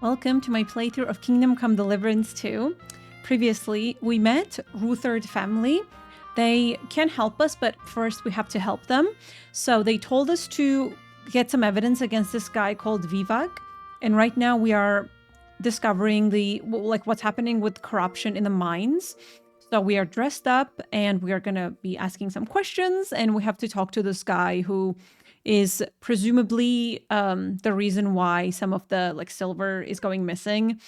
Welcome to my playthrough of Kingdom Come Deliverance II. Previously, we met Ruthard family. They can help us, but first we have to help them. So they told us to get some evidence against this guy called Vavak. And right now we are discovering what's happening with corruption in the mines. So we are dressed up and we are going to be asking some questions, and we have to talk to this guy who is presumably the reason why some of the silver is going missing.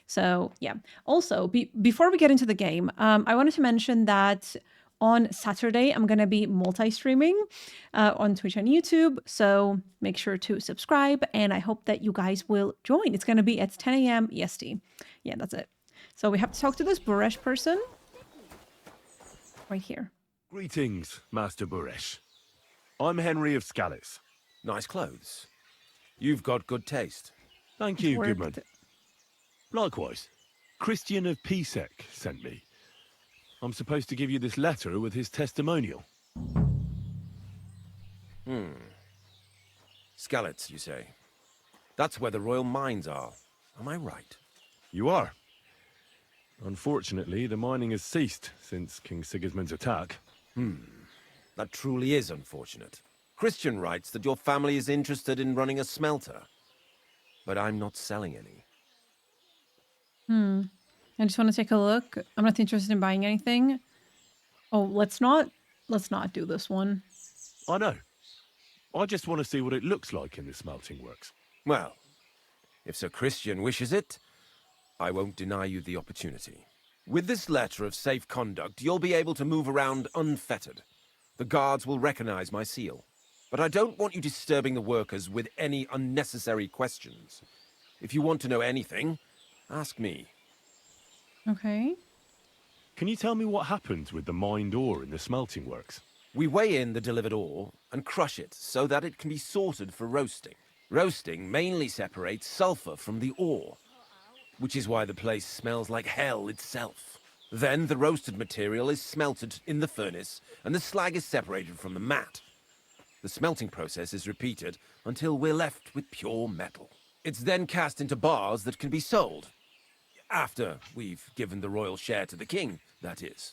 So yeah. Also, before we get into the game, I wanted to mention that on Saturday I'm going to be multi-streaming on Twitch and YouTube. So make sure to subscribe, and I hope that you guys will join. It's going to be at 10 a.m. EST. Yeah, that's it. So we have to talk to this Buresh person right here. Greetings, Master Buresh. I'm Henry of Scalitz. Nice clothes. You've got good taste. Thank you, Goodman. Likewise. Christian of Pisek sent me. I'm supposed to give you this letter with his testimonial. Scalitz, you say? That's where the royal mines are. Am I right? You are. Unfortunately, the mining has ceased since King Sigismund's attack. That truly is unfortunate. Christian writes that your family is interested in running a smelter. But I'm not selling any. I just want to take a look. I'm not interested in buying anything. Oh, let's not do this one. I know. I just want to see what it looks like in the smelting works. Well, if Sir Christian wishes it, I won't deny you the opportunity. With this letter of safe conduct, you'll be able to move around unfettered. The guards will recognize my seal. But I don't want you disturbing the workers with any unnecessary questions. If you want to know anything, ask me. Okay. Can you tell me what happens with the mined ore in the smelting works? We weigh in the delivered ore and crush it so that it can be sorted for roasting. Roasting mainly separates sulfur from the ore, which is why the place smells like hell itself. Then the roasted material is smelted in the furnace and the slag is separated from the matte. The smelting process is repeated until we're left with pure metal. It's then cast into bars that can be sold. After we've given the royal share to the king, that is.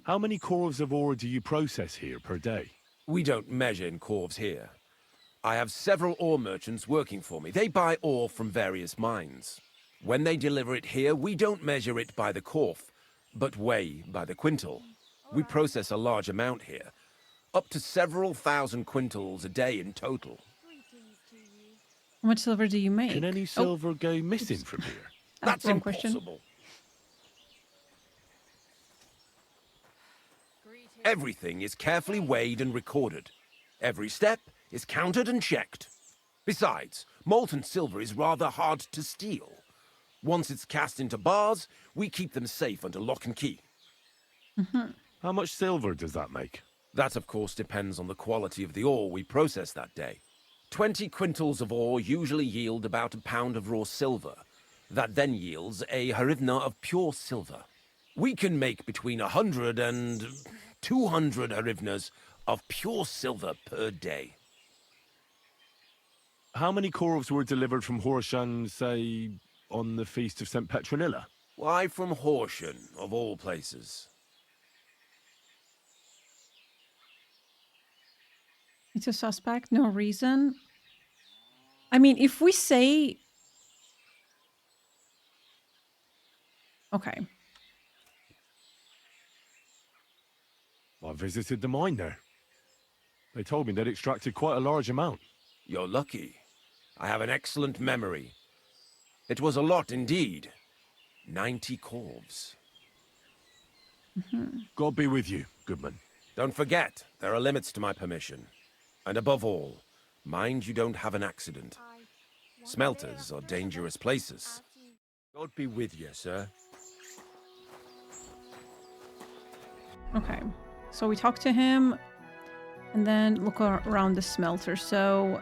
How many corves of ore do you process here per day? We don't measure in corves here. I have several ore merchants working for me. They buy ore from various mines. When they deliver it here, we don't measure it by the corf, but weigh by the quintal. We process a large amount here, up to several thousand quintals a day in total. How much silver do you make? Can any silver go missing from here? That's wrong question. impossible. Everything is carefully weighed and recorded. Every step is counted and checked. Besides, molten silver is rather hard to steal. Once it's cast into bars, we keep them safe under lock and key. How much silver does that make? That, of course, depends on the quality of the ore we process that day. 20 quintals of ore usually yield about a pound of raw silver. That then yields a hryvnia of pure silver. We can make between 100 and 200 hryvnias of pure silver per day. How many corves were delivered from Horshan, say, on the Feast of St. Petronilla? Why from Horsham, of all places? It's a suspect, no reason. I mean, if we say... Okay. I visited the mine there. They told me they'd extracted quite a large amount. You're lucky. I have an excellent memory. It was a lot indeed. 90 corves. God be with you, Goodman. Don't forget, there are limits to my permission. And above all, mind you don't have an accident. Smelters are dangerous places. God be with you, sir. Okay. So we talk to him and then look around the smelter. So...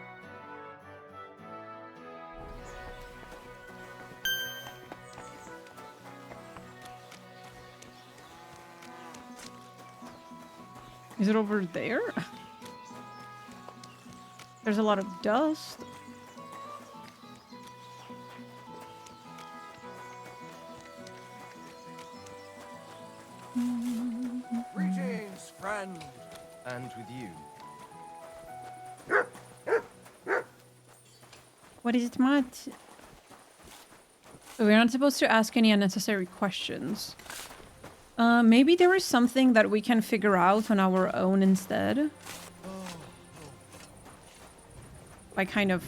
Is it over there? There's a lot of dust. Greetings, friend. And with you. What is it, Matt? We're not supposed to ask any unnecessary questions. Maybe there is something that we can figure out on our own instead. By kind of...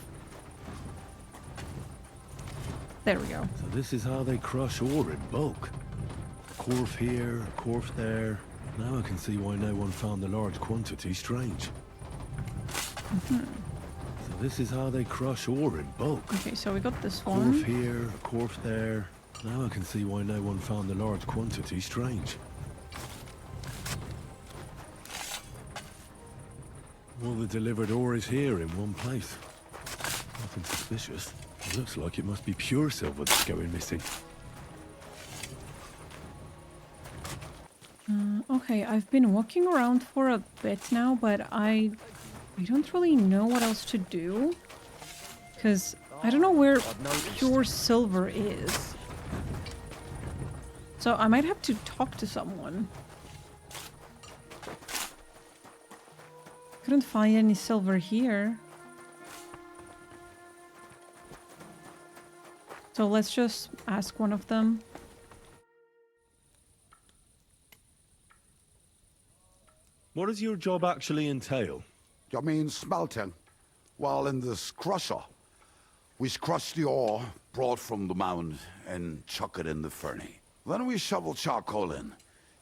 There we go. So this is how they crush ore in bulk. Corf here, corf there. Now I can see why no one found the large quantity strange. So this is how they crush ore in bulk. Okay, so we got this Corf one. here, corf there. Now I can see why no one found the large quantity strange. All the delivered ore is here in one place. Nothing suspicious. It looks like it must be pure silver that's going missing. Okay, I've been walking around for a bit now, but I don't really know what else to do. Because I don't know where pure silver is. So I might have to talk to someone. Couldn't find any silver here. So let's just ask one of them. What does your job actually entail? You mean smelting? Well, in this crusher, we crush the ore brought from the mound and chuck it in the furnace. Then we shovel charcoal in,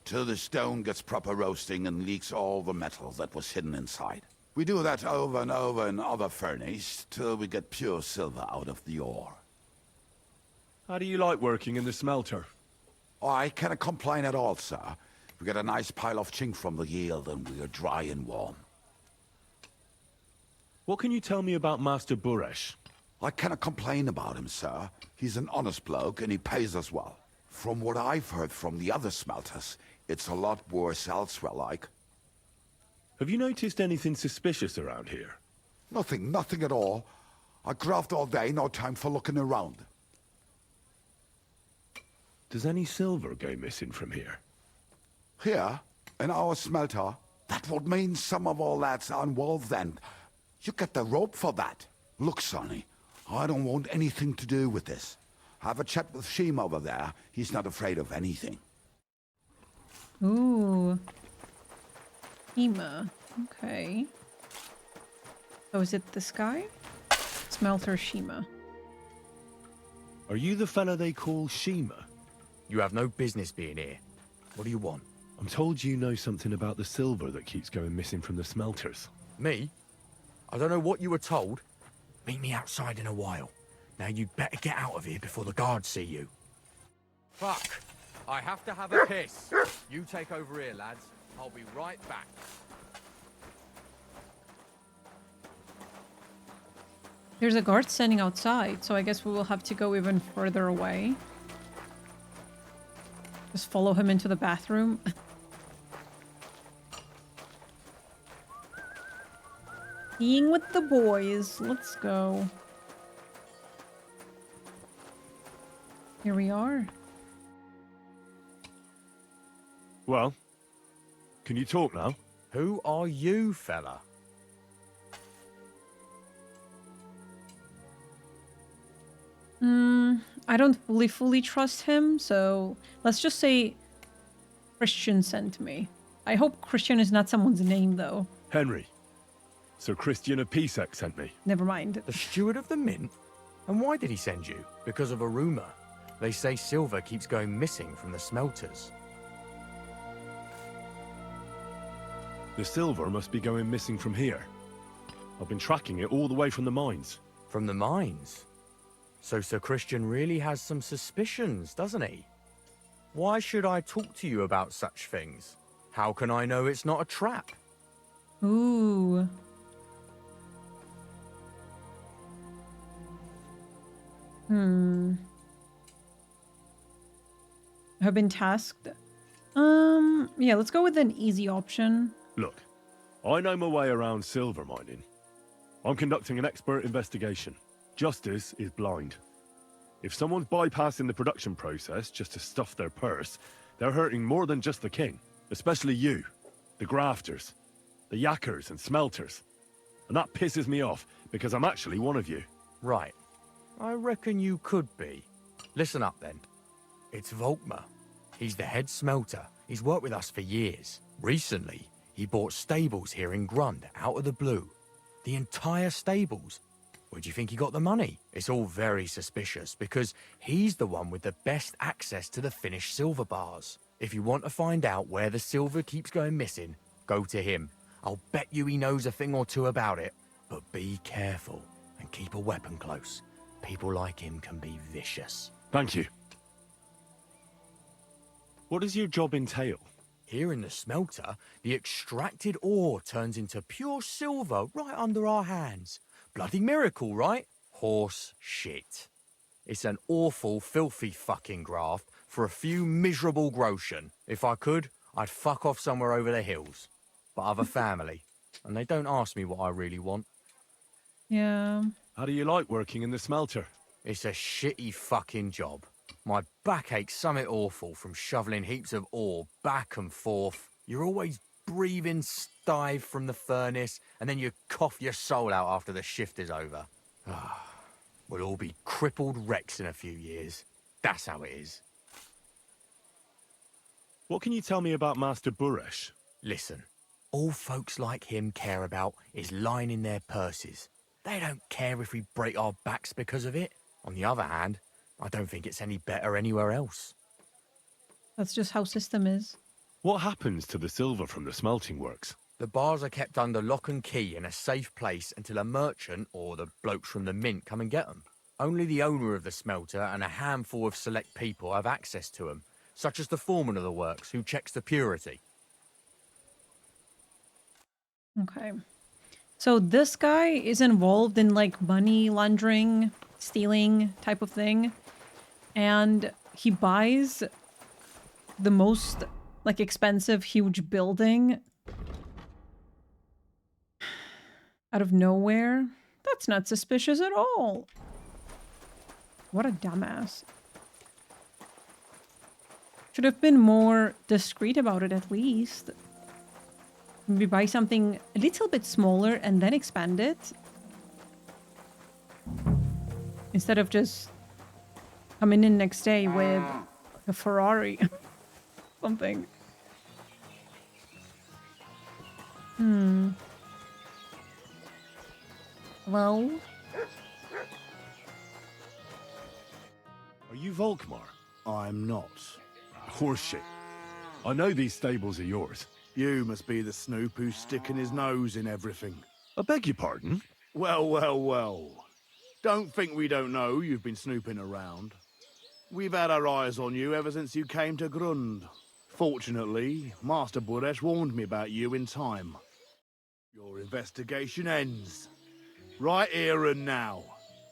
till the stone gets proper roasting and leaks all the metal that was hidden inside. We do that over and over in other furnaces, till we get pure silver out of the ore. How do you like working in the smelter? Oh, I cannot complain at all, sir. We get a nice pile of chink from the yield, and we are dry and warm. What can you tell me about Master Buresh? I cannot complain about him, sir. He's an honest bloke, and he pays us well. From what I've heard from the other smelters, it's a lot worse elsewhere, like. Have you noticed anything suspicious around here? Nothing at all. I graft all day, no time for looking around. Does any silver go missing from here? Here, in our smelter, that would mean some of our lads are involved then. You get the rope for that. Look, Sonny, I don't want anything to do with this. Have a chat with Shima over there. He's not afraid of anything. Ooh. Shima. Okay. Oh, is it this guy? Smelter Shima. Are you the fella they call Shima? You have no business being here. What do you want? I'm told you know something about the silver that keeps going missing from the smelters. Me? I don't know what you were told. Meet me outside in a while. Now you'd better get out of here before the guards see you. Fuck! I have to have a piss. You take over here, lads. I'll be right back. There's a guard standing outside, so I guess we will have to go even further away. Just follow him into the bathroom. Being with the boys. Let's go. Here we are. Well, can you talk now? Who are you, fella? I don't fully trust him, so let's just say Christian sent me. I hope Christian is not someone's name, though. Henry. Sir Christian of Pisek sent me. Never mind. The steward of the mint? And why did he send you? Because of a rumor. They say silver keeps going missing from the smelters. The silver must be going missing from here. I've been tracking it all the way from the mines. From the mines? So Sir Christian really has some suspicions, doesn't he? Why should I talk to you about such things? How can I know it's not a trap? Ooh. Have been tasked. Yeah, let's go with an easy option. Look, I know my way around silver mining. I'm conducting an expert investigation. Justice is blind. If someone's bypassing the production process just to stuff their purse, They're hurting more than just the king, especially you, the grafters, the yakkers and smelters. And that pisses me off, because I'm actually one of you. Right. I reckon you could be. Listen up then. It's Volkmar. He's the head smelter. He's worked with us for years. Recently, he bought stables here in Grund out of the blue. The entire stables. Where do you think he got the money? It's all very suspicious because he's the one with the best access to the finished silver bars. If you want to find out where the silver keeps going missing, go to him. I'll bet you he knows a thing or two about it. But be careful and keep a weapon close. People like him can be vicious. Thank you. What does your job entail? Here in the smelter, the extracted ore turns into pure silver right under our hands. Bloody miracle, right? Horse shit. It's an awful, filthy fucking graft for a few miserable groschen. If I could, I'd fuck off somewhere over the hills. But I've a family, and they don't ask me what I really want. Yeah. How do you like working in the smelter? It's a shitty fucking job. My back aches something awful from shoveling heaps of ore back and forth. You're always breathing stive from the furnace, and then you cough your soul out after the shift is over. We'll all be crippled wrecks in a few years. That's how it is. What can you tell me about Master Buresh? Listen, all folks like him care about is lining their purses. They don't care if we break our backs because of it. On the other hand, I don't think it's any better anywhere else. That's just how system is. What happens to the silver from the smelting works? The bars are kept under lock and key in a safe place until a merchant or the blokes from the mint come and get them. Only the owner of the smelter and a handful of select people have access to them, such as the foreman of the works who checks the purity. Okay. So this guy is involved in like money laundering, stealing type of thing. And he buys the most like expensive, huge building out of nowhere. That's not suspicious at all. What a dumbass. Should have been more discreet about it at least. Maybe buy something a little bit smaller and then expand it. Instead of just coming in next day with a Ferrari. Something. Well. Are you Volkmar? I'm not. Horseshit. I know these stables are yours. You must be the snoop who's sticking his nose in everything. I beg your pardon? Well, well, well. Don't think we don't know you've been snooping around. We've had our eyes on you ever since you came to Grund. Fortunately, Master Buresh warned me about you in time. Your investigation ends. Right here and now.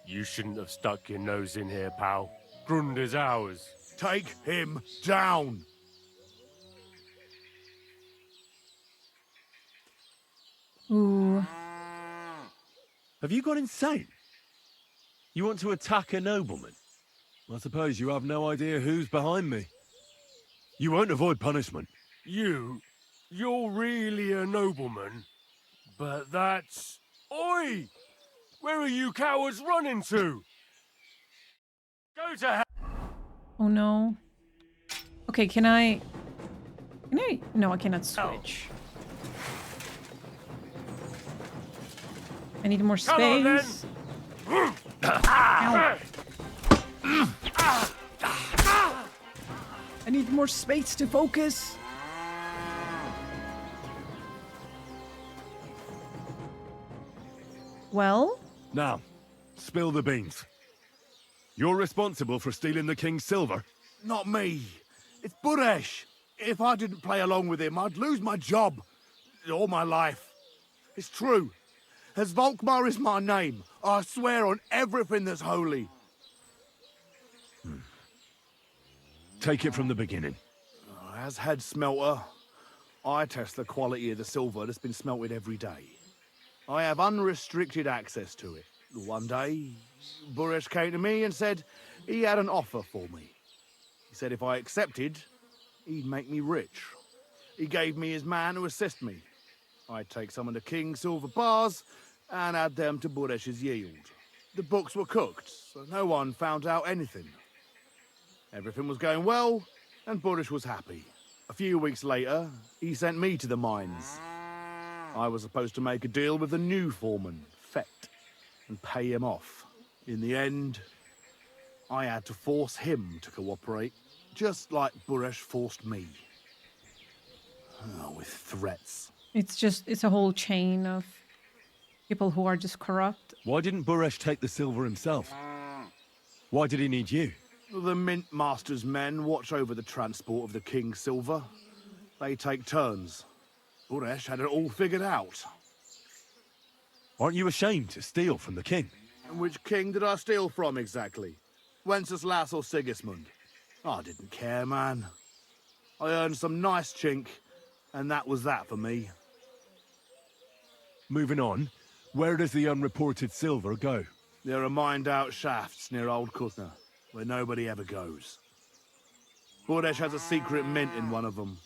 You shouldn't have stuck your nose in here, pal. Grund is ours. Take him down! Ooh. Have you gone insane? You want to attack a nobleman? I suppose you have no idea who's behind me. You won't avoid punishment. You're really a nobleman? But that's... Oi! Where are you cowards running to? Go to hell! Oh no. Okay, can I... No, I cannot switch. I need more Come on, then. space. Ow. I need more space to focus. Well? Now, spill the beans. You're responsible for stealing the king's silver? Not me. It's Buresh. If I didn't play along with him, I'd lose my job. All my life. It's true. As Volkmar is my name, I swear on everything that's holy. Take it from the beginning. As head smelter, I test the quality of the silver that's been smelted every day. I have unrestricted access to it. One day, Buresh came to me and said he had an offer for me. He said if I accepted, he'd make me rich. He gave me his man to assist me. I'd take some of the king's silver bars and add them to Buresh's yield. The books were cooked, so no one found out anything. Everything was going well, and Buresh was happy. A few weeks later, he sent me to the mines. I was supposed to make a deal with the new foreman, Fett, and pay him off. In the end, I had to force him to cooperate, just like Buresh forced me. Oh, with threats. It's a whole chain of people who are just corrupt. Why didn't Buresh take the silver himself? Why did he need you? The Mint Master's men watch over the transport of the king's silver. They take turns. Buresh had it all figured out. Aren't you ashamed to steal from the king? And which king did I steal from exactly? Wenceslas or Sigismund? I didn't care, man. I earned some nice chink, and that was that for me. Moving on, where does the unreported silver go? There are mined-out shafts near Old Kutna, where nobody ever goes. Buresh has a secret mint in one of them.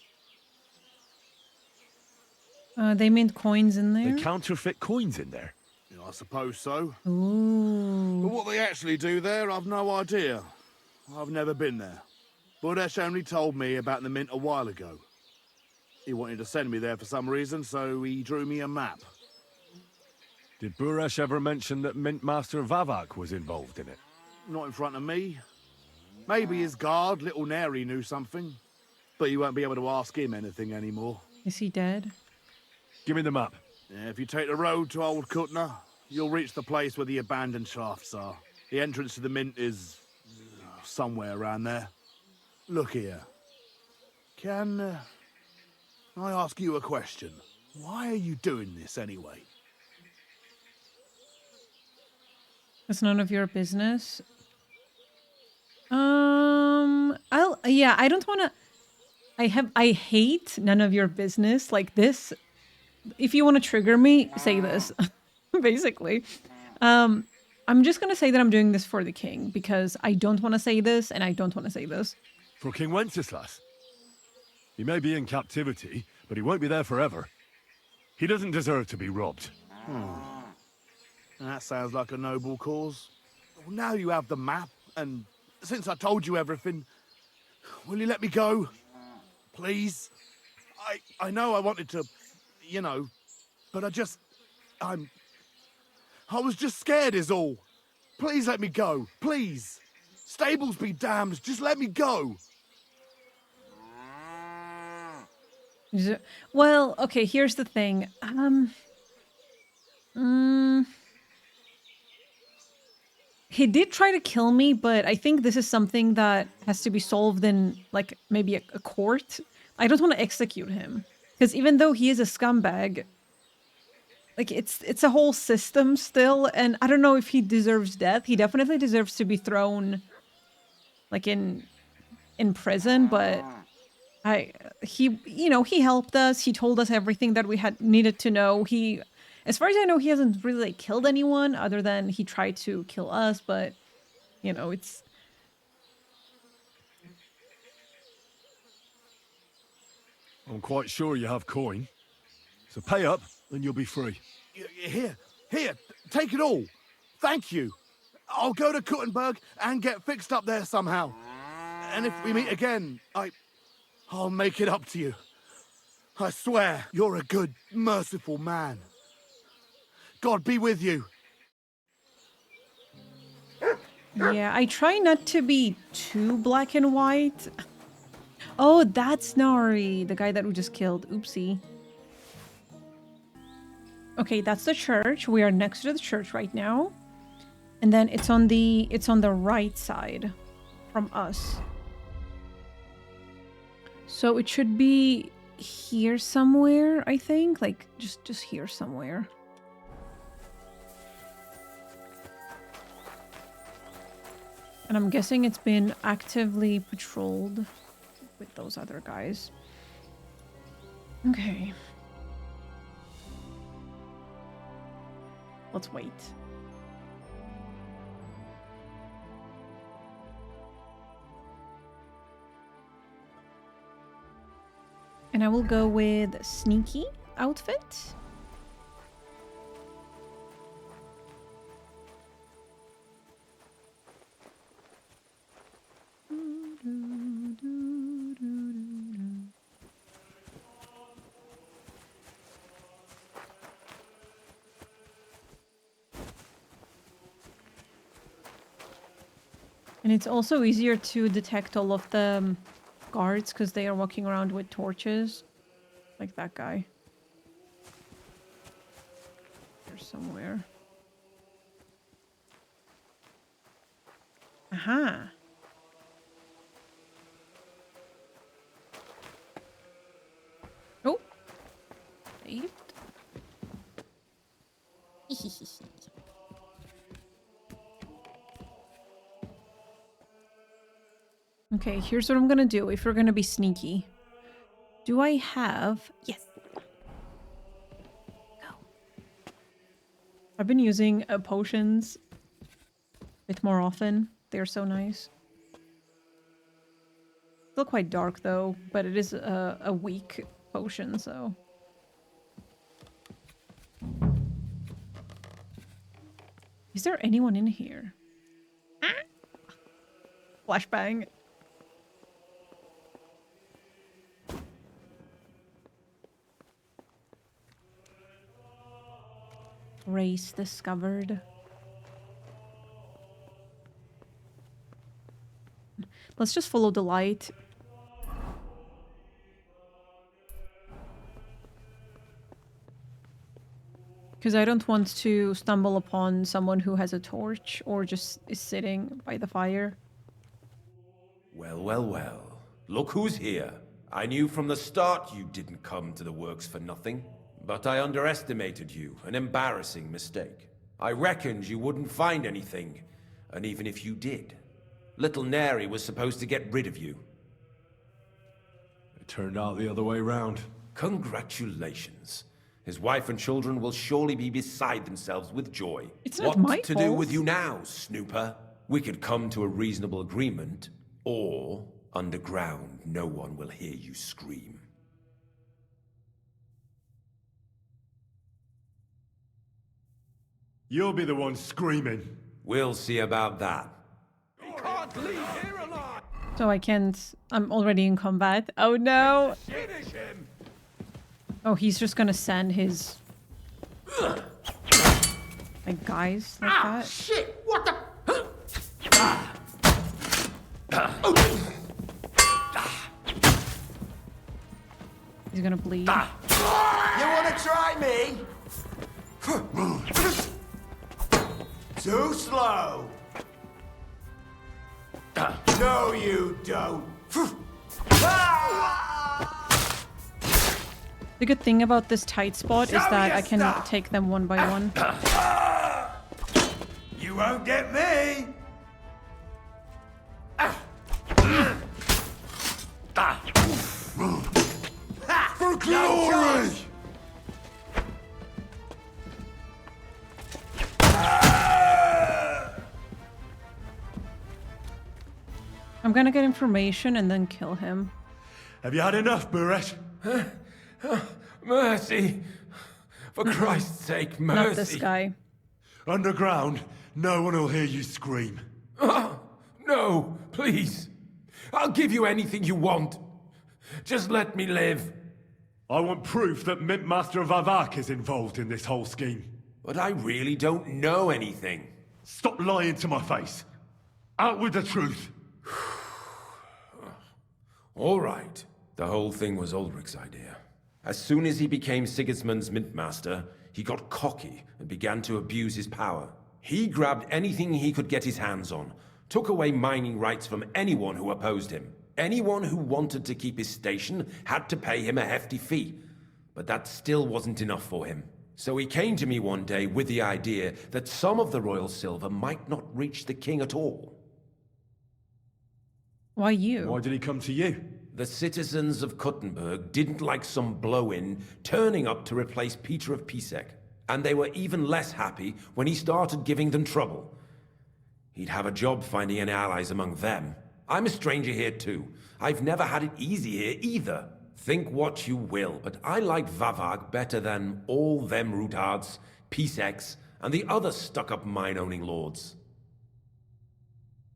They mint coins in there. They counterfeit coins in there. Yeah, I suppose so. Ooh. But what they actually do there, I've no idea. I've never been there. Buresh only told me about the mint a while ago. He wanted to send me there for some reason, so he drew me a map. Did Buresh ever mention that Mint Master Vavak was involved in it? Not in front of me. Maybe his guard, Little Neri, knew something. But you won't be able to ask him anything anymore. Is he dead? Give me the map. Yeah, if you take the road to Old Kutna, you'll reach the place where the abandoned shafts are. The entrance to the mint is somewhere around there. Look here. Can I ask you a question? Why are you doing this anyway? It's none of your business. I don't want to. I hate none of your business like this. If you want to trigger me, say this. Basically, I'm just gonna say that I'm doing this for the king because I don't want to say this and I don't want to say this. For King Wenceslas. He may be in captivity, but he won't be there forever. He doesn't deserve to be robbed. That sounds like a noble cause. Well, now you have the map, and since I told you everything, will you let me go? Please? I know I wanted to, but I was just scared is all. Please let me go, please. Stables be damned, just let me go. Well, okay, here's the thing. He did try to kill me, but I think this is something that has to be solved in, like, maybe a court. I don't want to execute him. Because even though he is a scumbag, like, it's a whole system still, and I don't know if he deserves death. He definitely deserves to be thrown, like, in prison, but he helped us. He told us everything that we had needed to know. As far as I know, he hasn't really, like, killed anyone other than he tried to kill us, but, it's... I'm quite sure you have coin. So pay up and you'll be free. Here, take it all. Thank you. I'll go to Kuttenberg and get fixed up there somehow. And if we meet again, I'll make it up to you. I swear, you're a good, merciful man. God be with you. Yeah, I try not to be too black and white. Oh, that's Nari, the guy that we just killed. Oopsie. Okay, that's the church. We are next to the church right now. And then it's on the right side from us. So it should be here somewhere, I think. Like, just here somewhere. And I'm guessing it's been actively patrolled with those other guys. Okay. Let's wait. And I will go with sneaky outfit. And it's also easier to detect all of the guards because they are walking around with torches. Like that guy. Here somewhere. Aha. Oh. Saved. Okay, here's what I'm gonna do if we're gonna be sneaky. Do I have... Yes. Go. I've been using potions a bit more often. They're so nice. Still quite dark though, but it is a weak potion, so... Is there anyone in here? Ah! Flashbang. Race discovered. Let's just follow the light. Because I don't want to stumble upon someone who has a torch or just is sitting by the fire. Well, well, well. Look who's here. I knew from the start you didn't come to the works for nothing. But I underestimated you, an embarrassing mistake. I reckoned you wouldn't find anything, and even if you did, little Neri was supposed to get rid of you. It turned out the other way round. Congratulations. His wife and children will surely be beside themselves with joy. It's not what my to fault. do with you now, snooper? We could come to a reasonable agreement, or underground no one will hear you scream. You'll be the one screaming. We'll see about that. You can't leave here alive! So I can't... I'm already in combat. Oh no! Finish him! Oh, he's just gonna send his... like, guys like that. Shit! What the... He's gonna bleed. You wanna try me? Too slow! No, you don't! The good thing about this tight spot is that I can take them one by one. You won't get me! For glory! I'm gonna get information and then kill him. Have you had enough, Buret? Mercy! For Christ's sake, mercy! Not this guy. Underground, no one will hear you scream. No, please. I'll give you anything you want. Just let me live. I want proof that Mint Master Vavak is involved in this whole scheme. But I really don't know anything. Stop lying to my face. Out with the truth. All right. The whole thing was Ulrich's idea. As soon as he became Sigismund's Mint Master, he got cocky and began to abuse his power. He grabbed anything he could get his hands on, took away mining rights from anyone who opposed him. Anyone who wanted to keep his station had to pay him a hefty fee. But that still wasn't enough for him. So he came to me one day with the idea that some of the royal silver might not reach the king at all. Why you? Why did he come to you? The citizens of Kuttenberg didn't like some blow-in turning up to replace Peter of Pisek, and they were even less happy when he started giving them trouble. He'd have a job finding any allies among them. I'm a stranger here too. I've never had it easy here either. Think what you will, but I like Vavak better than all them Ruthards, Peace-X, and the other stuck-up mine-owning lords.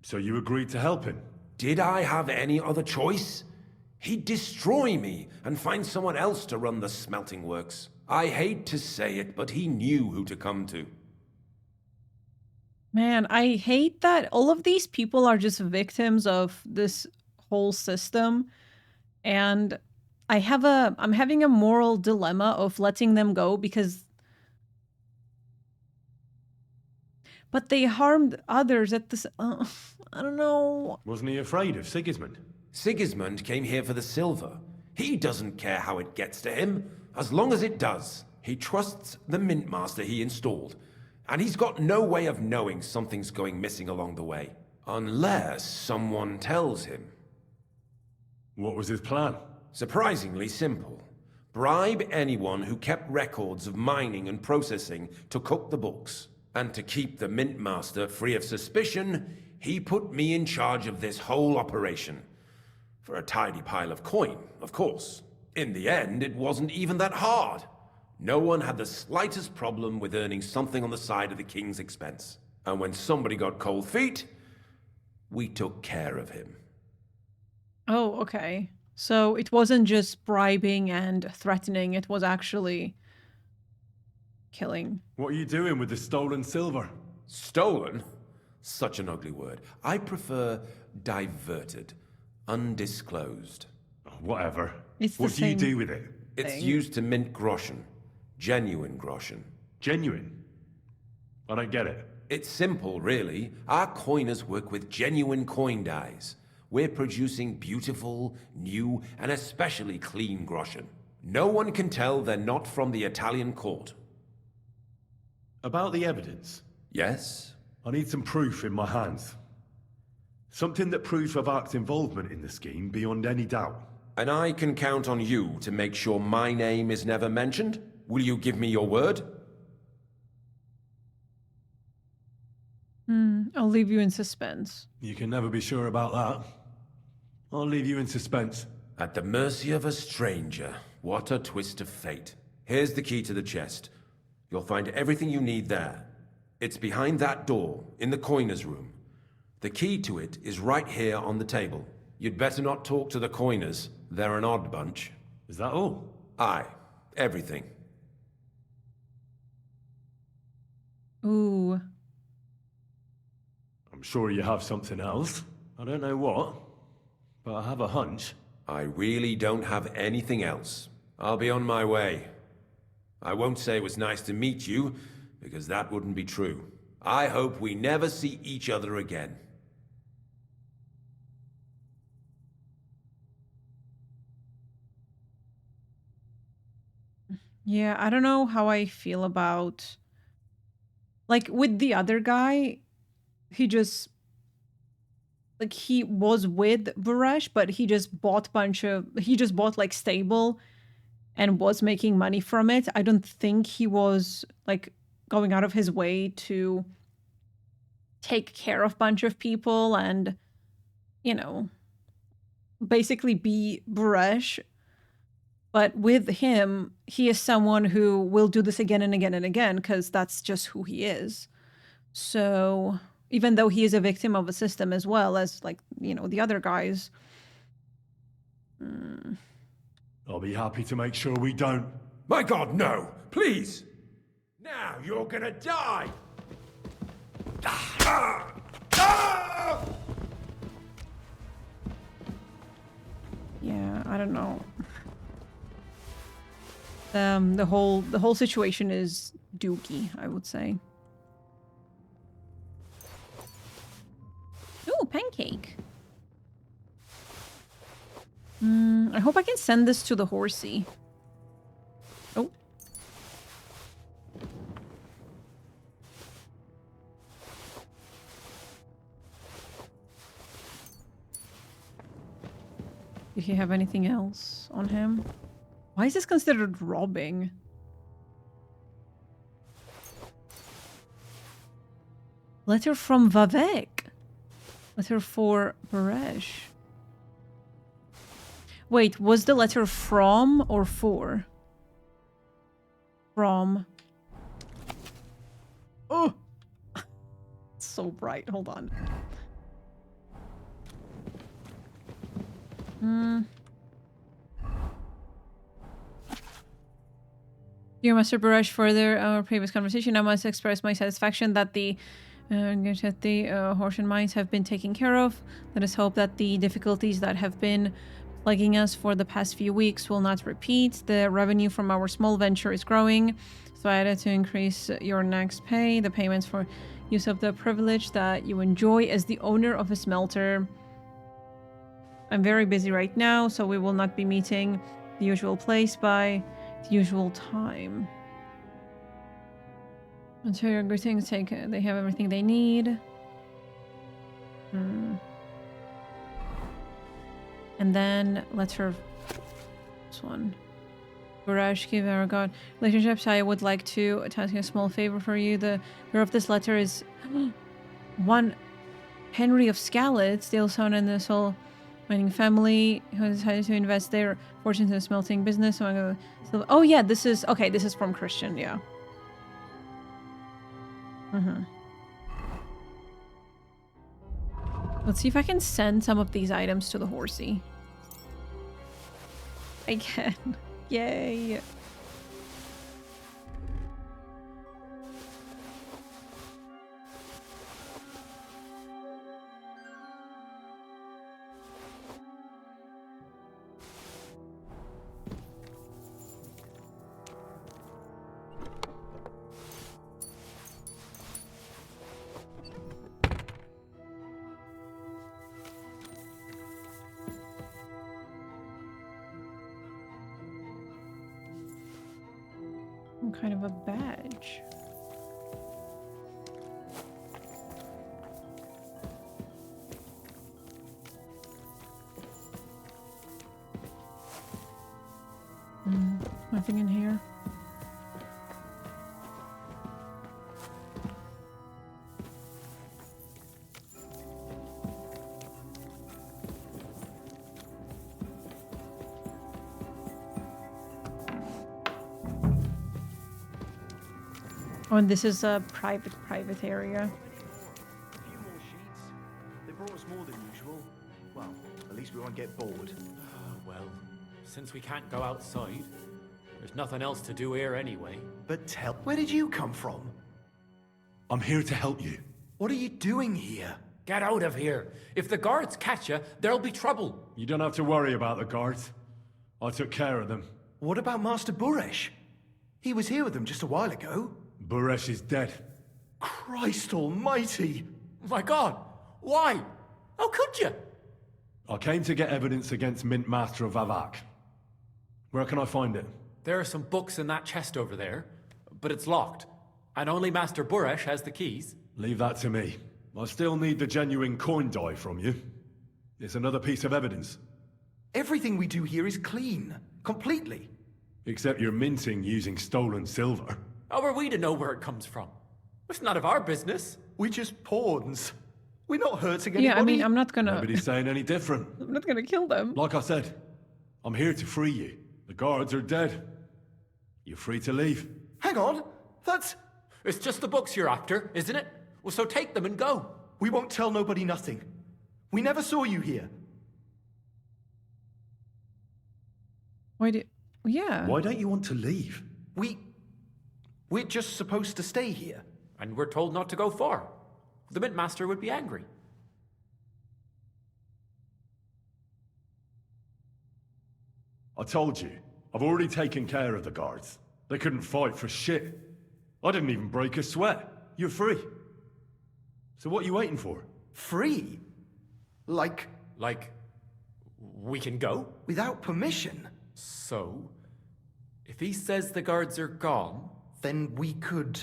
So you agreed to help him? Did I have any other choice? He'd destroy me and find someone else to run the smelting works. I hate to say it, but he knew who to come to. Man, I hate that all of these people are just victims of this whole system. And I'm having a moral dilemma of letting them go because but they harmed others at this I don't know. Wasn't he afraid of Sigismund? Sigismund came here for the silver. He doesn't care how it gets to him, as long as it does. He trusts the mint master he installed, and he's got no way of knowing something's going missing along the way. Unless someone tells him. What was his plan? Surprisingly simple. Bribe anyone who kept records of mining and processing to cook the books. And to keep the mint master free of suspicion, he put me in charge of this whole operation. For a tidy pile of coin, of course. In the end, it wasn't even that hard. No one had the slightest problem with earning something on the side of the king's expense. And when somebody got cold feet, we took care of him. Oh, okay. So it wasn't just bribing and threatening, it was actually killing. What are you doing with the stolen silver? Stolen? Such an ugly word. I prefer diverted. Undisclosed. Whatever. It's the what do you same do with it? It's thing. used to mint groschen. Genuine groschen. Genuine? I don't get it. It's simple, really. Our coiners work with genuine coin dies. We're producing beautiful, new, and especially clean groschen. No one can tell they're not from the Italian court. About the evidence. Yes? I need some proof in my hands. Something that proves Vavak's involvement in the scheme beyond any doubt. And I can count on you to make sure my name is never mentioned? Will you give me your word? I'll leave you in suspense. You can never be sure about that. I'll leave you in suspense. At the mercy of a stranger. What a twist of fate. Here's the key to the chest. You'll find everything you need there. It's behind that door, in the coiner's room. The key to it is right here on the table. You'd better not talk to the coiners. They're an odd bunch. Is that all? Aye. Everything. Ooh. I'm sure you have something else. I don't know what, but I have a hunch. I really don't have anything else. I'll be on my way. I won't say it was nice to meet you, because that wouldn't be true. I hope we never see each other again. Yeah, I don't know how I feel about... Like, with the other guy, he just... Like, he was with Buresh, but he just bought like, stable and was making money from it. I don't think he was, like, going out of his way to take care of a bunch of people and, you know, basically be Buresh. But with him, he is someone who will do this again and again and again because that's just who he is. So even though he is a victim of a system as well as, like, you know, the other guys. I'll be happy to make sure we don't. My God, no! Please! Now you're gonna die! Yeah, I don't know. The whole situation is dookie, I would say. Ooh, pancake. I hope I can send this to the horsey. Oh. Did he have anything else on him? Why is this considered robbing? Letter from Vavak. Letter for Buresh. Wait, was the letter from or for? From. Oh! It's so bright. Hold on. Dear Master Barash, further our previous conversation, I must express my satisfaction that the horse and mines have been taken care of. Let us hope that the difficulties that have been plaguing us for the past few weeks will not repeat. The revenue from our small venture is growing, so I had to increase your next pay. The payments for use of the privilege that you enjoy as the owner of a smelter. I'm very busy right now, so we will not be meeting the usual place by the usual time. Until your greetings, they have everything they need. And then letter. This one. Barash, give our god relationships. I would like to ask you a small favor for you. The bearer of this letter is one Henry of Skalitz, the son and the sole mining family who has decided to invest their fortunes in the smelting business. Oh yeah, this is okay. This is from Christian. Yeah. Let's see if I can send some of these items to the horsey. I can. Yay. Kind of a badge. Nothing in here. Oh, and this is a private area. A few more sheets. They brought us more than usual. Well, at least we won't get bored. Well, since we can't go outside, there's nothing else to do here anyway. But where did you come from? I'm here to help you. What are you doing here? Get out of here. If the guards catch you, there'll be trouble. You don't have to worry about the guards. I took care of them. What about Master Buresh? He was here with them just a while ago. Buresh is dead. Christ almighty! My God, why? How could you? I came to get evidence against Mint Master Vavak. Where can I find it? There are some books in that chest over there, but it's locked. And only Master Buresh has the keys. Leave that to me. I still need the genuine coin die from you. It's another piece of evidence. Everything we do here is clean. Completely. Except you're minting using stolen silver. How are we to know where it comes from? It's none of our business. We're just pawns. We're not hurting anybody. Yeah, I mean, I'm not gonna... Nobody's saying any different. I'm not gonna kill them. Like I said, I'm here to free you. The guards are dead. You're free to leave. Hang on. That's... It's just the books you're after, isn't it? Well, so take them and go. We won't tell nobody nothing. We never saw you here. Why did... Yeah. Why don't you want to leave? We're just supposed to stay here. And we're told not to go far. The Mint Master would be angry. I told you, I've already taken care of the guards. They couldn't fight for shit. I didn't even break a sweat. You're free. So what are you waiting for? Free? Like, we can go? without permission? So, if he says the guards are gone... Then we could...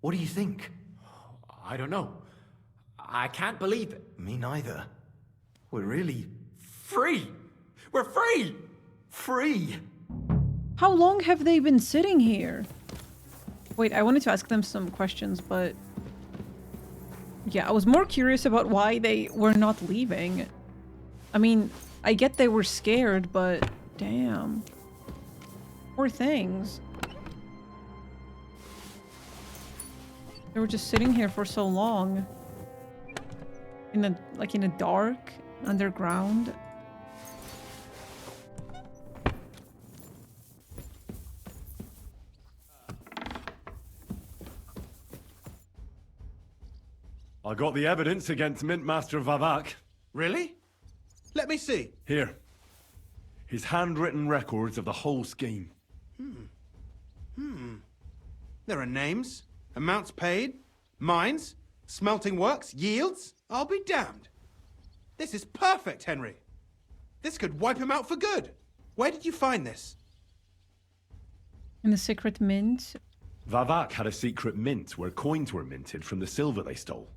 What do you think? I don't know. I can't believe it. Me neither. We're really... Free! We're free! free! How long have they been sitting here? Wait, I wanted to ask them some questions, but... Yeah, I was more curious about why they were not leaving. I mean, I get they were scared, but damn. Poor things. They were just sitting here for so long. In a dark, underground. I got the evidence against Mintmaster Vavak. Really? Let me see. Here. His handwritten records of the whole scheme. There are names, amounts paid, mines, smelting works, yields. I'll be damned. This is perfect, Henry. This could wipe him out for good. Where did you find this? In the secret mint. Vavak had a secret mint where coins were minted from the silver they stole.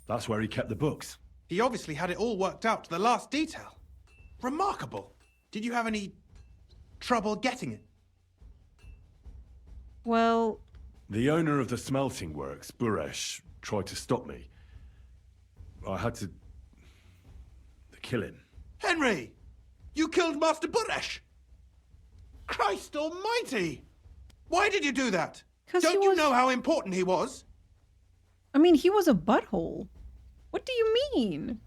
That's where he kept the books. He obviously had it all worked out to the last detail. Remarkable. Did you have any trouble getting it? Well... The owner of the smelting works, Buresh, tried to stop me. I had to kill him. Henry! You killed Master Buresh! Christ almighty! Why did you do that? Don't you know how important he was? I mean, he was a butthole. What do you mean?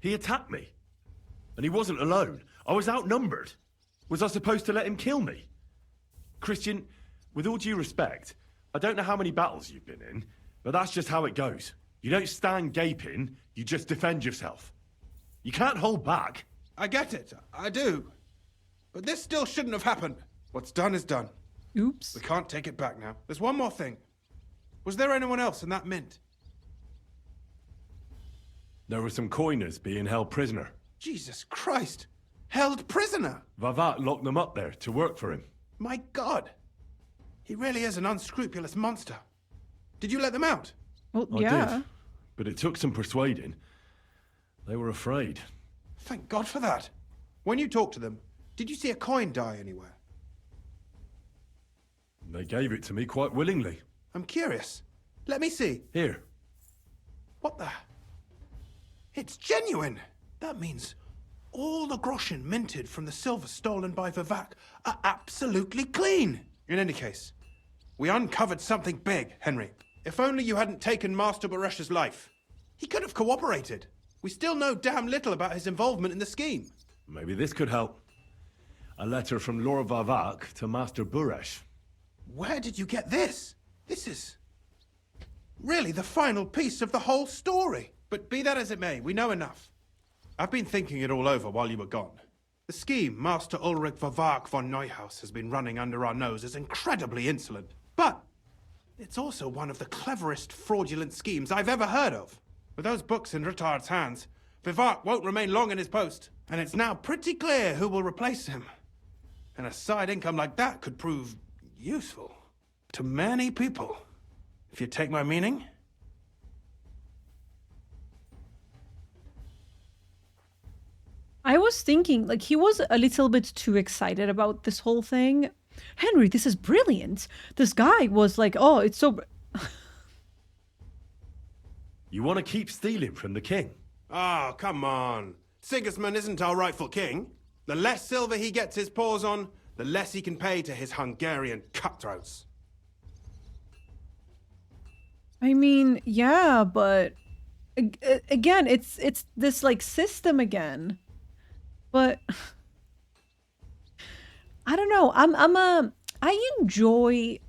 He attacked me. And he wasn't alone. I was outnumbered. Was I supposed to let him kill me? Christian, with all due respect, I don't know how many battles you've been in, but that's just how it goes. You don't stand gaping, you just defend yourself. You can't hold back. I get it, I do. But this still shouldn't have happened. What's done is done. Oops. We can't take it back now. There's one more thing. Was there anyone else in that mint? There were some coiners being held prisoner. Jesus Christ! Held prisoner! Vavak locked them up there to work for him. My God! He really is an unscrupulous monster. Did you let them out? Well, I yeah. did, but it took some persuading. They were afraid. Thank God for that. When you talked to them, did you see a coin die anywhere? They gave it to me quite willingly. I'm curious. Let me see. Here. What the? It's genuine! That means all the groschen minted from the silver stolen by Vavak are absolutely clean! In any case, we uncovered something big, Henry. If only you hadn't taken Master Boresh's life. He could have cooperated. We still know damn little about his involvement in the scheme. Maybe this could help. A letter from Lord Vavak to Master Buresh. Where did you get this? This is really the final piece of the whole story. But be that as it may, we know enough. I've been thinking it all over while you were gone. The scheme Master Ulrich Vavak von Neuhaus has been running under our nose is incredibly insolent. But it's also one of the cleverest fraudulent schemes I've ever heard of. With those books in Ruthard's hands, Vavak won't remain long in his post. And it's now pretty clear who will replace him. And a side income like that could prove useful to many people, if you take my meaning. I was thinking, like, he was a little bit too excited about this whole thing. Henry, this is brilliant. This guy was like, oh, it's so... You want to keep stealing from the king? Oh, come on. Sigismund isn't our rightful king. The less silver he gets his paws on, the less he can pay to his Hungarian cutthroats. I mean, yeah, but... Again, it's this, like, system again. But... I don't know. I enjoy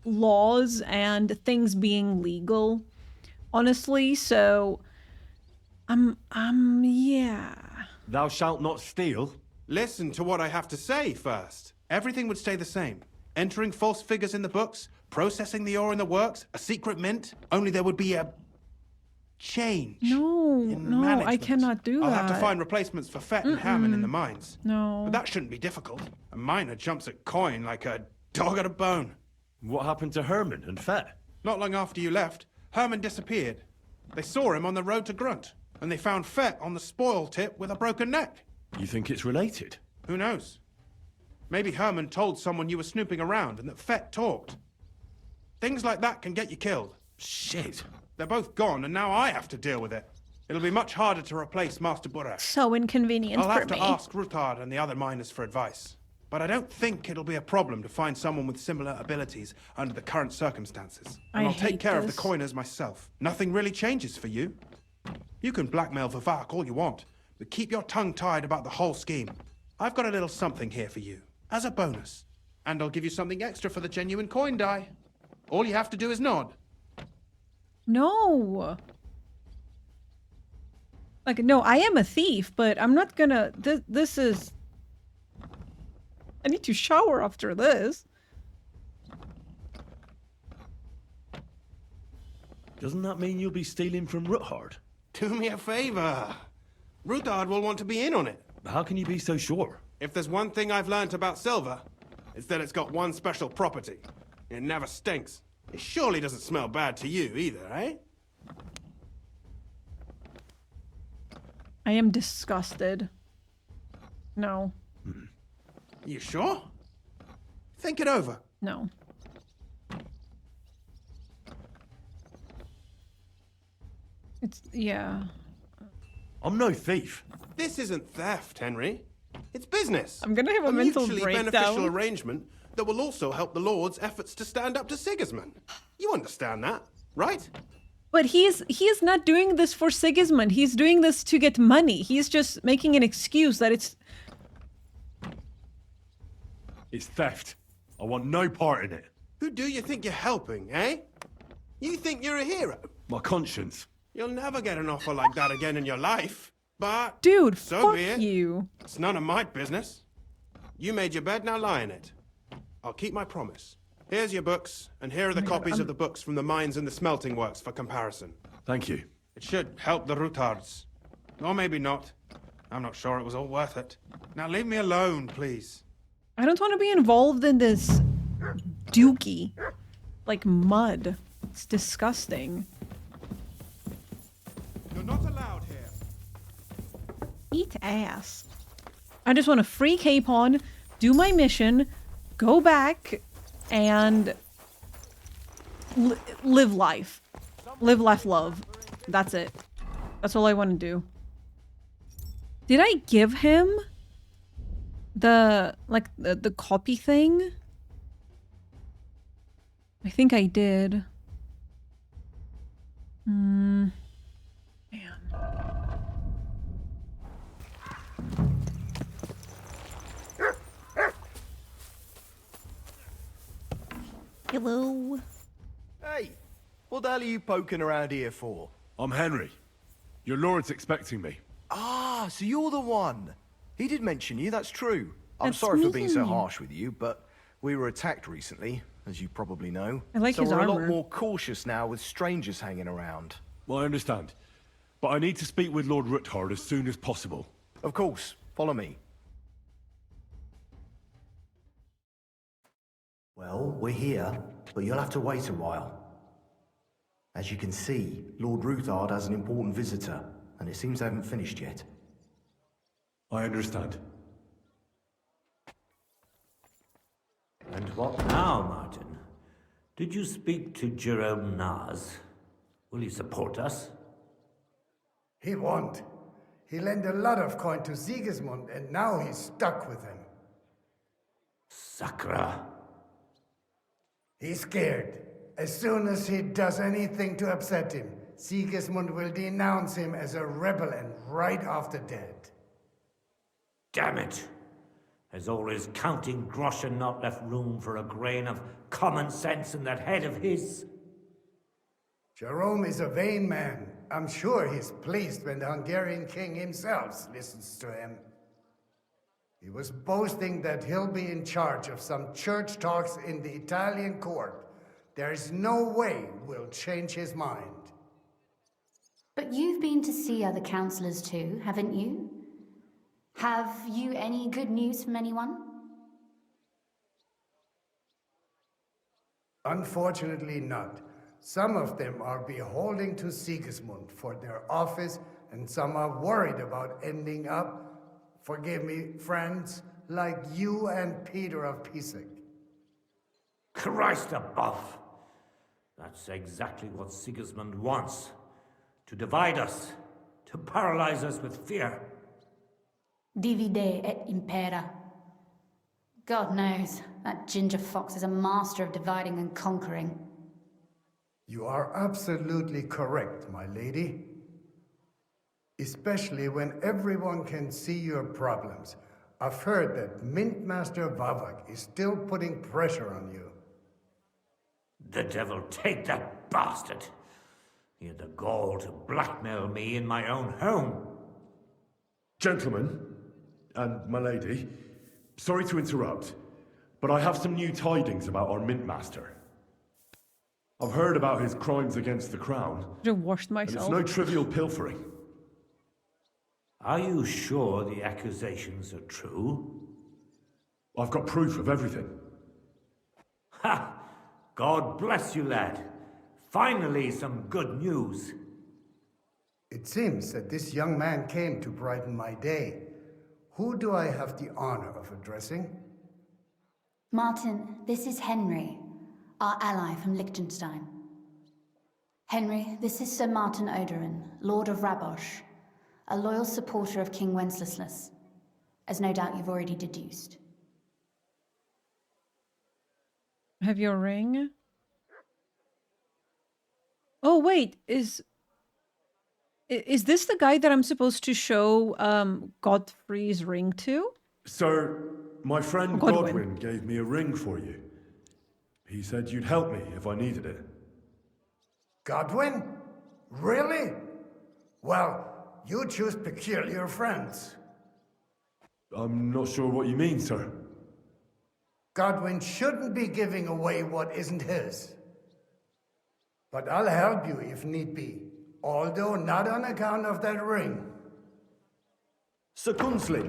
laws and things being legal, honestly, so yeah. Thou shalt not steal. Listen to what I have to say first. Everything would stay the same. Entering false figures in the books, processing the ore in the works, a secret mint, only there would be a change. No, management. I cannot do that. I'll have to find replacements for Fett and Herman in the mines. No. But that shouldn't be difficult. A miner jumps at coin like a dog at a bone. What happened to Herman and Fett? Not long after you left, Herman disappeared. They saw him on the road to Grunt, and they found Fett on the spoil tip with a broken neck. You think it's related? Who knows? Maybe Herman told someone you were snooping around and that Fett talked. Things like that can get you killed. Shit. They're both gone, and now I have to deal with it. It'll be much harder to replace Master Bohemia. So inconvenient I'll for have to me. ask Ruthard and the other miners for advice. But I don't think it'll be a problem to find someone with similar abilities under the current circumstances. And I'll take care of the this. coiners myself. Nothing really changes for you. You can blackmail Vavak all you want, but keep your tongue tied about the whole scheme. I've got a little something here for you, as a bonus. And I'll give you something extra for the genuine coin die. All you have to do is nod. No. Like, no, I am a thief, but I'm not gonna... This is... I need to shower after this. Doesn't that mean you'll be stealing from Ruthard? Do me a favor. Ruthard will want to be in on it. How can you be so sure? If there's one thing I've learnt about silver, it's that it's got one special property. It never stinks. It surely doesn't smell bad to you either, eh? I am disgusted. No. You sure? Think it over. No. It's... yeah. I'm no thief. This isn't theft, Henry. It's business. I'm gonna have a mental mutually breakdown. beneficial arrangement that will also help the Lord's efforts to stand up to Sigismund. You understand that, right? But he is not doing this for Sigismund. He's doing this to get money. He's just making an excuse that it's... It's theft. I want no part in it. Who do you think you're helping, eh? You think you're a hero? My conscience. You'll never get an offer like that again in your life. But... Dude, so fuck be it. you. It's none of my business. You made your bed, now lie in it. I'll keep my promise. Here's your books, and here are the copies of the books from the mines and the smelting works for comparison. Thank you. It should help the Ruthards. Or maybe not. I'm not sure it was all worth it. Now leave me alone, please. I don't want to be involved in this dookie. Like mud. It's disgusting. You're not allowed here. Eat ass. I just want to free Capon, do my mission, go back, and live life. Live, laugh, love. That's it. That's all I want to do. Did I give him the, like, the copy thing? I think I did. Man. Hello. Hey, what the hell are you poking around here for? I'm Henry. Your lord's expecting me. Ah, so you're the one. He did mention you, that's true. I'm That's sorry for being so me. harsh with you, but we were attacked recently, as you probably know. I like so his we're a armor. lot more cautious now with strangers hanging around. Well, I understand. But I need to speak with Lord Ruthard as soon as possible. Of course, follow me. Well, we're here, but you'll have to wait a while. As you can see, Lord Ruthard has an important visitor, and it seems they haven't finished yet. I understand. And what now, Martin? Did you speak to Jerome Naz? Will he support us? He won't. He lent a lot of coin to Sigismund, and now he's stuck with him. Sakra. He's scared. As soon as he does anything to upset him, Sigismund will denounce him as a rebel and right off the dead. Damn it! Has all his counting groschen not left room for a grain of common sense in that head of his? Jerome is a vain man. I'm sure he's pleased when the Hungarian king himself listens to him. He was boasting that he'll be in charge of some church talks in the Italian court. There's no way we'll change his mind. But you've been to see other councillors too, haven't you? Have you any good news from anyone? Unfortunately not. Some of them are beholden to Sigismund for their office, and some are worried about ending up, forgive me, friends, like you and Peter of Pisek. Christ above! That's exactly what Sigismund wants. To divide us, to paralyze us with fear. Divide et impera. God knows, that ginger fox is a master of dividing and conquering. You are absolutely correct, my lady. Especially when everyone can see your problems. I've heard that Mint Master Vavak is still putting pressure on you. The devil take that bastard! He had the gall to blackmail me in my own home. Gentlemen, and my lady, sorry to interrupt, but I have some new tidings about our Mint Master. I've heard about his crimes against the crown. I washed And myself. it's no trivial pilfering. Are you sure the accusations are true? I've got proof of everything. Ha! God bless you, lad. Finally, some good news. It seems that this young man came to brighten my day. Who do I have the honor of addressing? Martin, this is Henry, our ally from Liechtenstein. Henry, this is Sir Martin Oderin, Lord of Rabosh, a loyal supporter of King Wenceslas, as no doubt you've already deduced. Have your ring? Oh wait, is this the guy that I'm supposed to show Godfrey's ring to? Sir, my friend Godwin. Godwin gave me a ring for you. He said you'd help me if I needed it. Godwin? Really? Well, you choose peculiar friends. I'm not sure what you mean, sir. Godwin shouldn't be giving away what isn't his. But I'll help you if need be, although not on account of that ring. Sir Gunsley!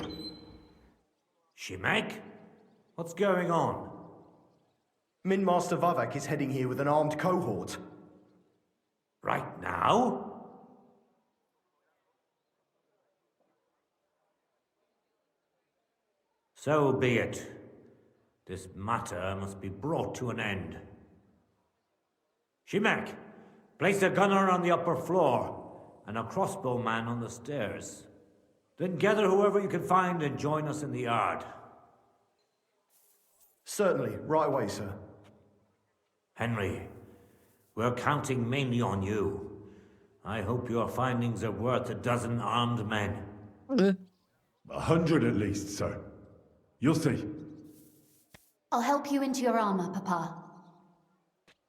Shimek? What's going on? Mint Master Vavak is heading here with an armed cohort. Right now? So be it. This matter must be brought to an end. Shimek, place a gunner on the upper floor and a crossbowman on the stairs. Then gather whoever you can find and join us in the yard. Certainly, right away, sir. Henry, we're counting mainly on you. I hope your findings are worth a dozen armed men. 100 at least, sir. You'll see. I'll help you into your armor, Papa.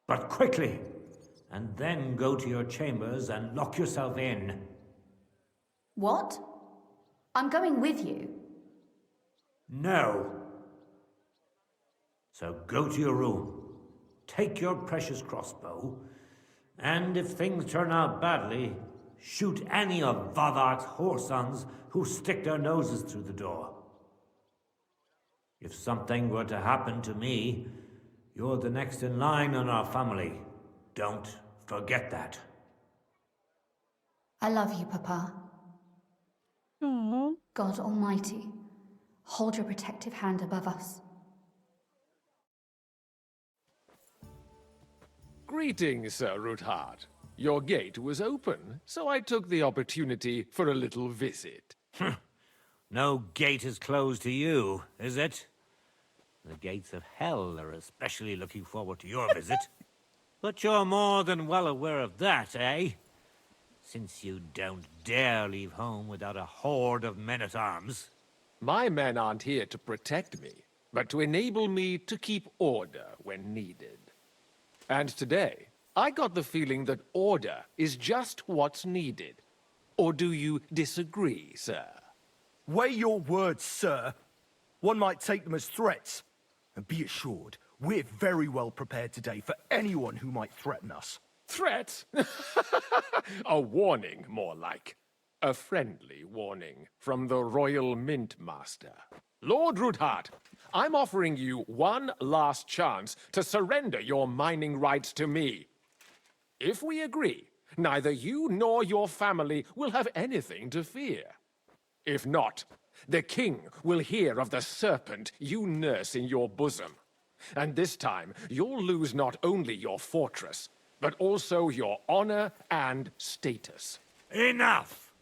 But quickly, and then go to your chambers and lock yourself in. What? I'm going with you. No. So go to your room, take your precious crossbow, and if things turn out badly, shoot any of Vavak's whoresons who stick their noses through the door. If something were to happen to me, you're the next in line in our family. Don't forget that. I love you, Papa. Aww. God Almighty, hold your protective hand above us. Greetings, Sir Ruthard. Your gate was open, so I took the opportunity for a little visit. No gate is closed to you, is it? The gates of hell are especially looking forward to your visit. But you're more than well aware of that, eh? Since you don't dare leave home without a horde of men-at-arms. My men aren't here to protect me, but to enable me to keep order when needed. And today, I got the feeling that order is just what's needed. Or do you disagree, sir? Weigh your words, sir. One might take them as threats. And be assured, we're very well prepared today for anyone who might threaten us. Threat? A warning, more like. A friendly warning from the Royal Mint Master. Lord Ruthard, I'm offering you one last chance to surrender your mining rights to me. If we agree, neither you nor your family will have anything to fear. If not, the king will hear of the serpent you nurse in your bosom. And this time, you'll lose not only your fortress, but also your honor and status. Enough!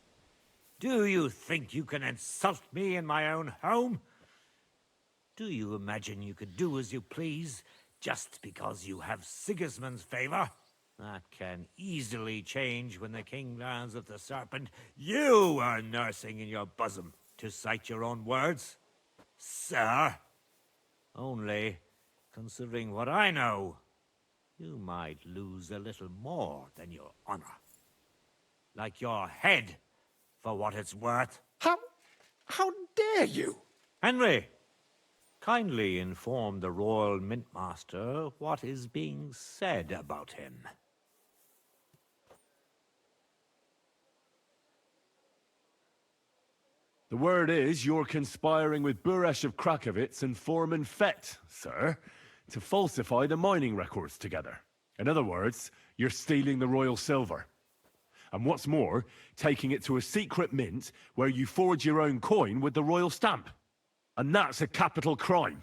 Do you think you can insult me in my own home? Do you imagine you could do as you please just because you have Sigismund's favor? That can easily change when the king learns of the serpent you are nursing in your bosom, to cite your own words. Sir, only, considering what I know, you might lose a little more than your honor. Like your head, for what it's worth. How dare you? Henry, kindly inform the Royal Mintmaster what is being said about him. The word is you're conspiring with Buresh of Krakowitz and Foreman Fett, sir, to falsify the mining records together. In other words, you're stealing the royal silver. And what's more, taking it to a secret mint where you forge your own coin with the royal stamp. And that's a capital crime.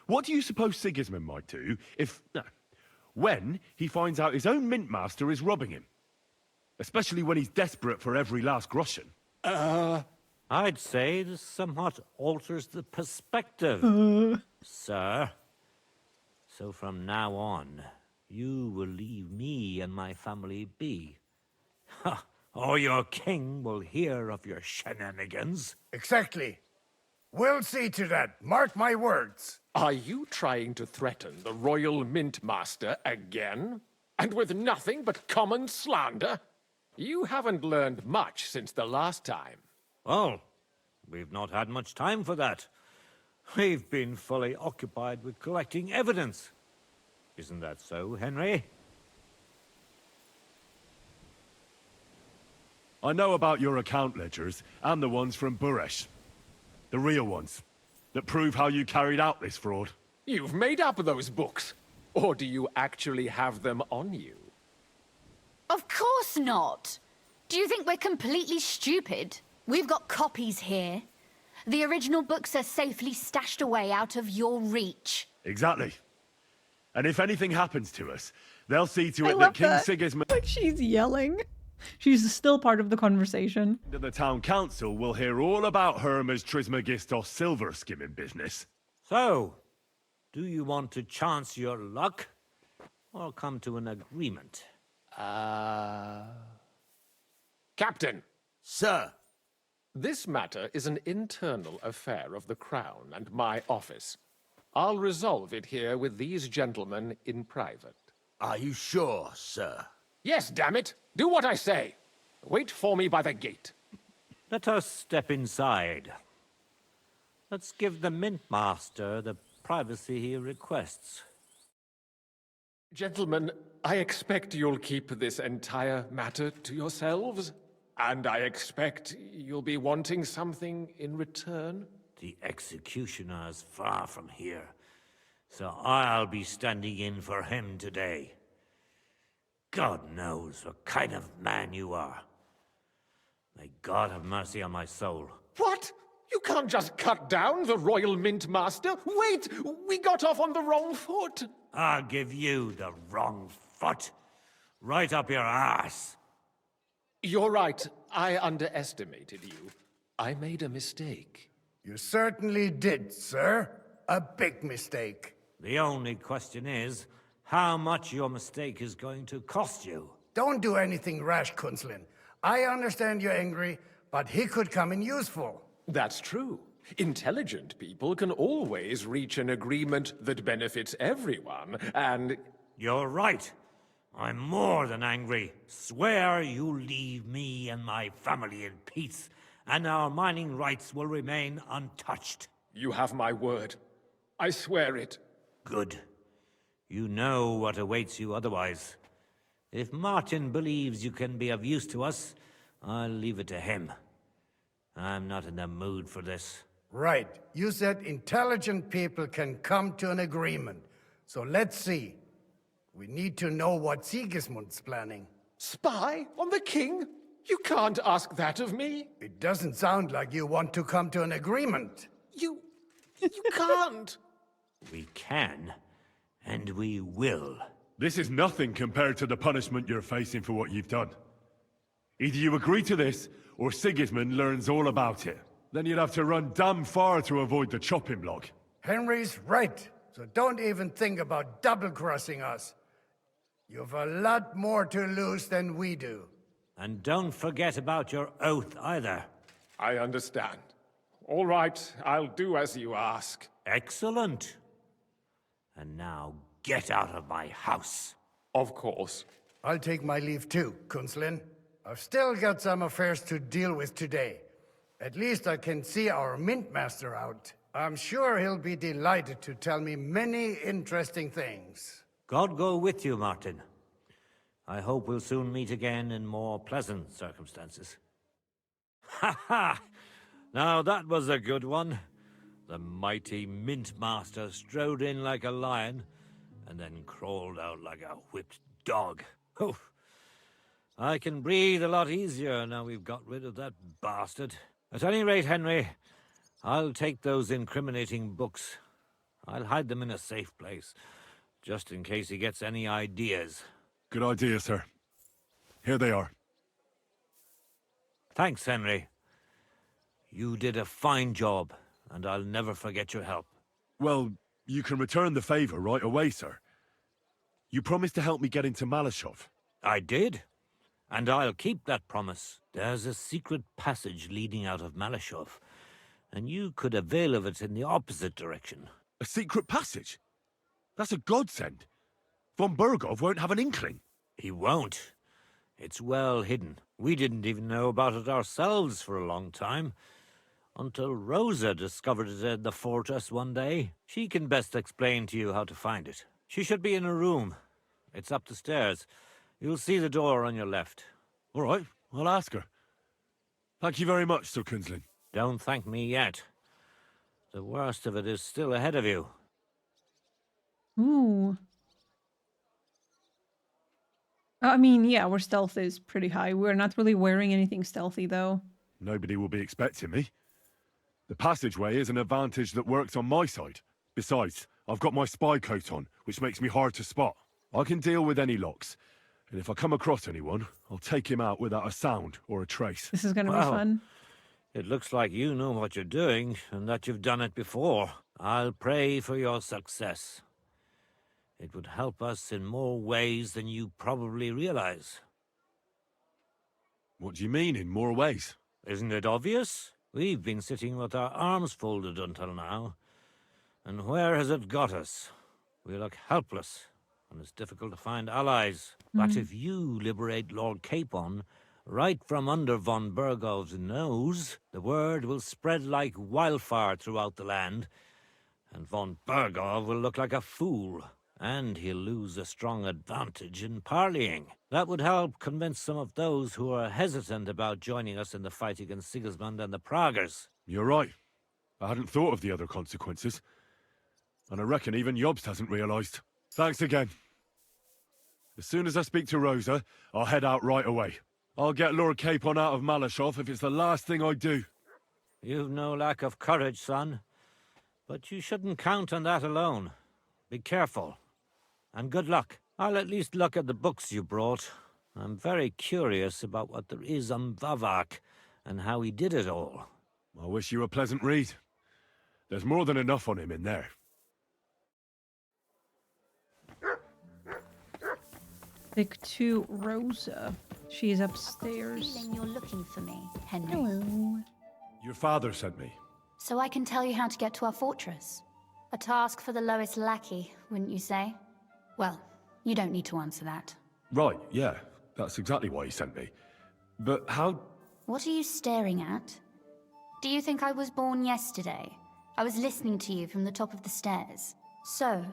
What do you suppose Sigismund might do when he finds out his own mintmaster is robbing him? Especially when he's desperate for every last groschen. I'd say this somewhat alters the perspective, sir. So from now on, you will leave me and my family be. Or your king will hear of your shenanigans. Exactly. We'll see to that. Mark my words. Are you trying to threaten the Royal Mintmaster again? And with nothing but common slander? You haven't learned much since the last time. Well, we've not had much time for that. We've been fully occupied with collecting evidence. Isn't that so, Henry? I know about your account ledgers and the ones from Buresh. The real ones, that prove how you carried out this fraud. You've made up those books. Or do you actually have them on you? Of course not. Do you think we're completely stupid? We've got copies here. The original books are safely stashed away out of your reach. Exactly. And if anything happens to us, they'll see to it that King Sigismund... Like she's yelling. She's still part of the conversation. The town council will hear all about Hermes Trismegistos silver skimming business. So, do you want to chance your luck? Or come to an agreement? Captain! Sir! This matter is an internal affair of the Crown and my office. I'll resolve it here with these gentlemen in private. Are you sure, sir? Yes, damn it! Do what I say! Wait for me by the gate. Let us step inside. Let's give the Mintmaster the privacy he requests. Gentlemen, I expect you'll keep this entire matter to yourselves. And I expect you'll be wanting something in return? The executioner is far from here, so I'll be standing in for him today. God knows what kind of man you are. May God have mercy on my soul. What? You can't just cut down the Royal Mintmaster? Wait! We got off on the wrong foot! I'll give you the wrong foot. Right up your arse. You're right. I underestimated you. I made a mistake. You certainly did, sir. A big mistake. The only question is, how much your mistake is going to cost you. Don't do anything rash, Kunslin. I understand you're angry, but he could come in useful. That's true. Intelligent people can always reach an agreement that benefits everyone, and... You're right. I'm more than angry. Swear you leave me and my family in peace, and our mining rights will remain untouched. You have my word. I swear it. Good. You know what awaits you otherwise. If Martin believes you can be of use to us, I'll leave it to him. I'm not in the mood for this. Right. You said intelligent people can come to an agreement. So let's see. We need to know what Sigismund's planning. Spy on the king? You can't ask that of me. It doesn't sound like you want to come to an agreement. You can't. We can, and we will. This is nothing compared to the punishment you're facing for what you've done. Either you agree to this, or Sigismund learns all about it. Then you'd have to run damn far to avoid the chopping block. Henry's right, so don't even think about double-crossing us. You've a lot more to lose than we do. And don't forget about your oath either. I understand. All right, I'll do as you ask. Excellent. And now get out of my house. Of course. I'll take my leave too, Kunslin. I've still got some affairs to deal with today. At least I can see our mint master out. I'm sure he'll be delighted to tell me many interesting things. God go with you, Martin. I hope we'll soon meet again in more pleasant circumstances. Ha ha! Now that was a good one. The mighty mint master strode in like a lion, and then crawled out like a whipped dog. Oof. I can breathe a lot easier now we've got rid of that bastard. At any rate, Henry, I'll take those incriminating books. I'll hide them in a safe place, just in case he gets any ideas. Good idea, sir. Here they are. Thanks, Henry. You did a fine job, and I'll never forget your help. Well, you can return the favor right away, sir. You promised to help me get into Maleshov. I did, and I'll keep that promise. There's a secret passage leading out of Maleshov, and you could avail of it in the opposite direction. A secret passage? That's a godsend. Von Bergov won't have an inkling. He won't. It's well hidden. We didn't even know about it ourselves for a long time, until Rosa discovered it in the fortress one day. She can best explain to you how to find it. She should be in a room. It's up the stairs. You'll see the door on your left. All right, I'll ask her. Thank you very much, Sir Kunslin. Don't thank me yet. The worst of it is still ahead of you. Ooh. I mean, yeah, our stealth is pretty high. We're not really wearing anything stealthy, though. Nobody will be expecting me. The passageway is an advantage that works on my side. Besides, I've got my spy coat on, which makes me hard to spot. I can deal with any locks, and if I come across anyone, I'll take him out without a sound or a trace. This is gonna be fun. It looks like you know what you're doing, and that you've done it before. I'll pray for your success. It would help us in more ways than you probably realize. What do you mean, in more ways? Isn't it obvious? We've been sitting with our arms folded until now. And where has it got us? We look helpless, and it's difficult to find allies. But if you liberate Lord Capon, right from under von Bergov's nose, the word will spread like wildfire throughout the land, and von Bergov will look like a fool. And he'll lose a strong advantage in parleying. That would help convince some of those who are hesitant about joining us in the fight against Sigismund and the Praguers. You're right. I hadn't thought of the other consequences. And I reckon even Jobst hasn't realized. Thanks again. As soon as I speak to Rosa, I'll head out right away. I'll get Lord Capon out of Maleshov if it's the last thing I do. You've no lack of courage, son. But you shouldn't count on that alone. Be careful. And good luck. I'll at least look at the books you brought. I'm very curious about what there is on Vavak and how he did it all. I wish you a pleasant read. There's more than enough on him in there. Stick to Rosa. She's upstairs. Feeling you're looking for me, Henry. Hello. Your father sent me. So I can tell you how to get to our fortress. A task for the lowest lackey, wouldn't you say? Well, you don't need to answer that. Right, yeah. That's exactly why he sent me. But how... What are you staring at? Do you think I was born yesterday? I was listening to you from the top of the stairs. So,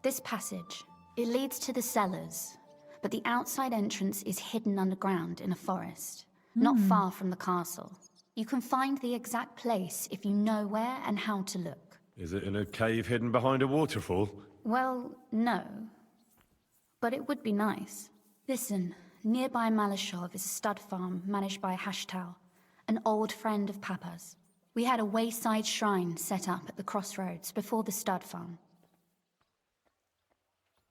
this passage, it leads to the cellars, but the outside entrance is hidden underground in a forest, not far from the castle. You can find the exact place if you know where and how to look. Is it in a cave hidden behind a waterfall? Well, no. But it would be nice. Listen, nearby Maleshov is a stud farm managed by Hashtal, an old friend of Papa's. We had a wayside shrine set up at the crossroads before the stud farm.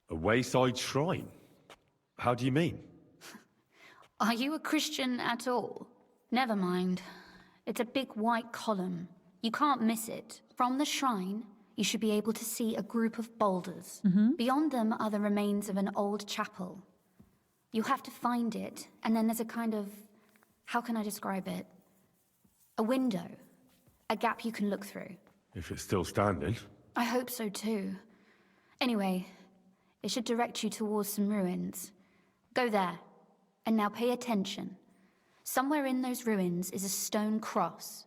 A wayside shrine? How do you mean? Are you a Christian at all? Never mind. It's a big white column. You can't miss it. From the shrine, you should be able to see a group of boulders. Beyond them are the remains of an old chapel. You have to find it, and then there's a kind of... how can I describe it? A window. A gap you can look through. If it's still standing. I hope so too. Anyway, it should direct you towards some ruins. Go there. And now pay attention. Somewhere in those ruins is a stone cross.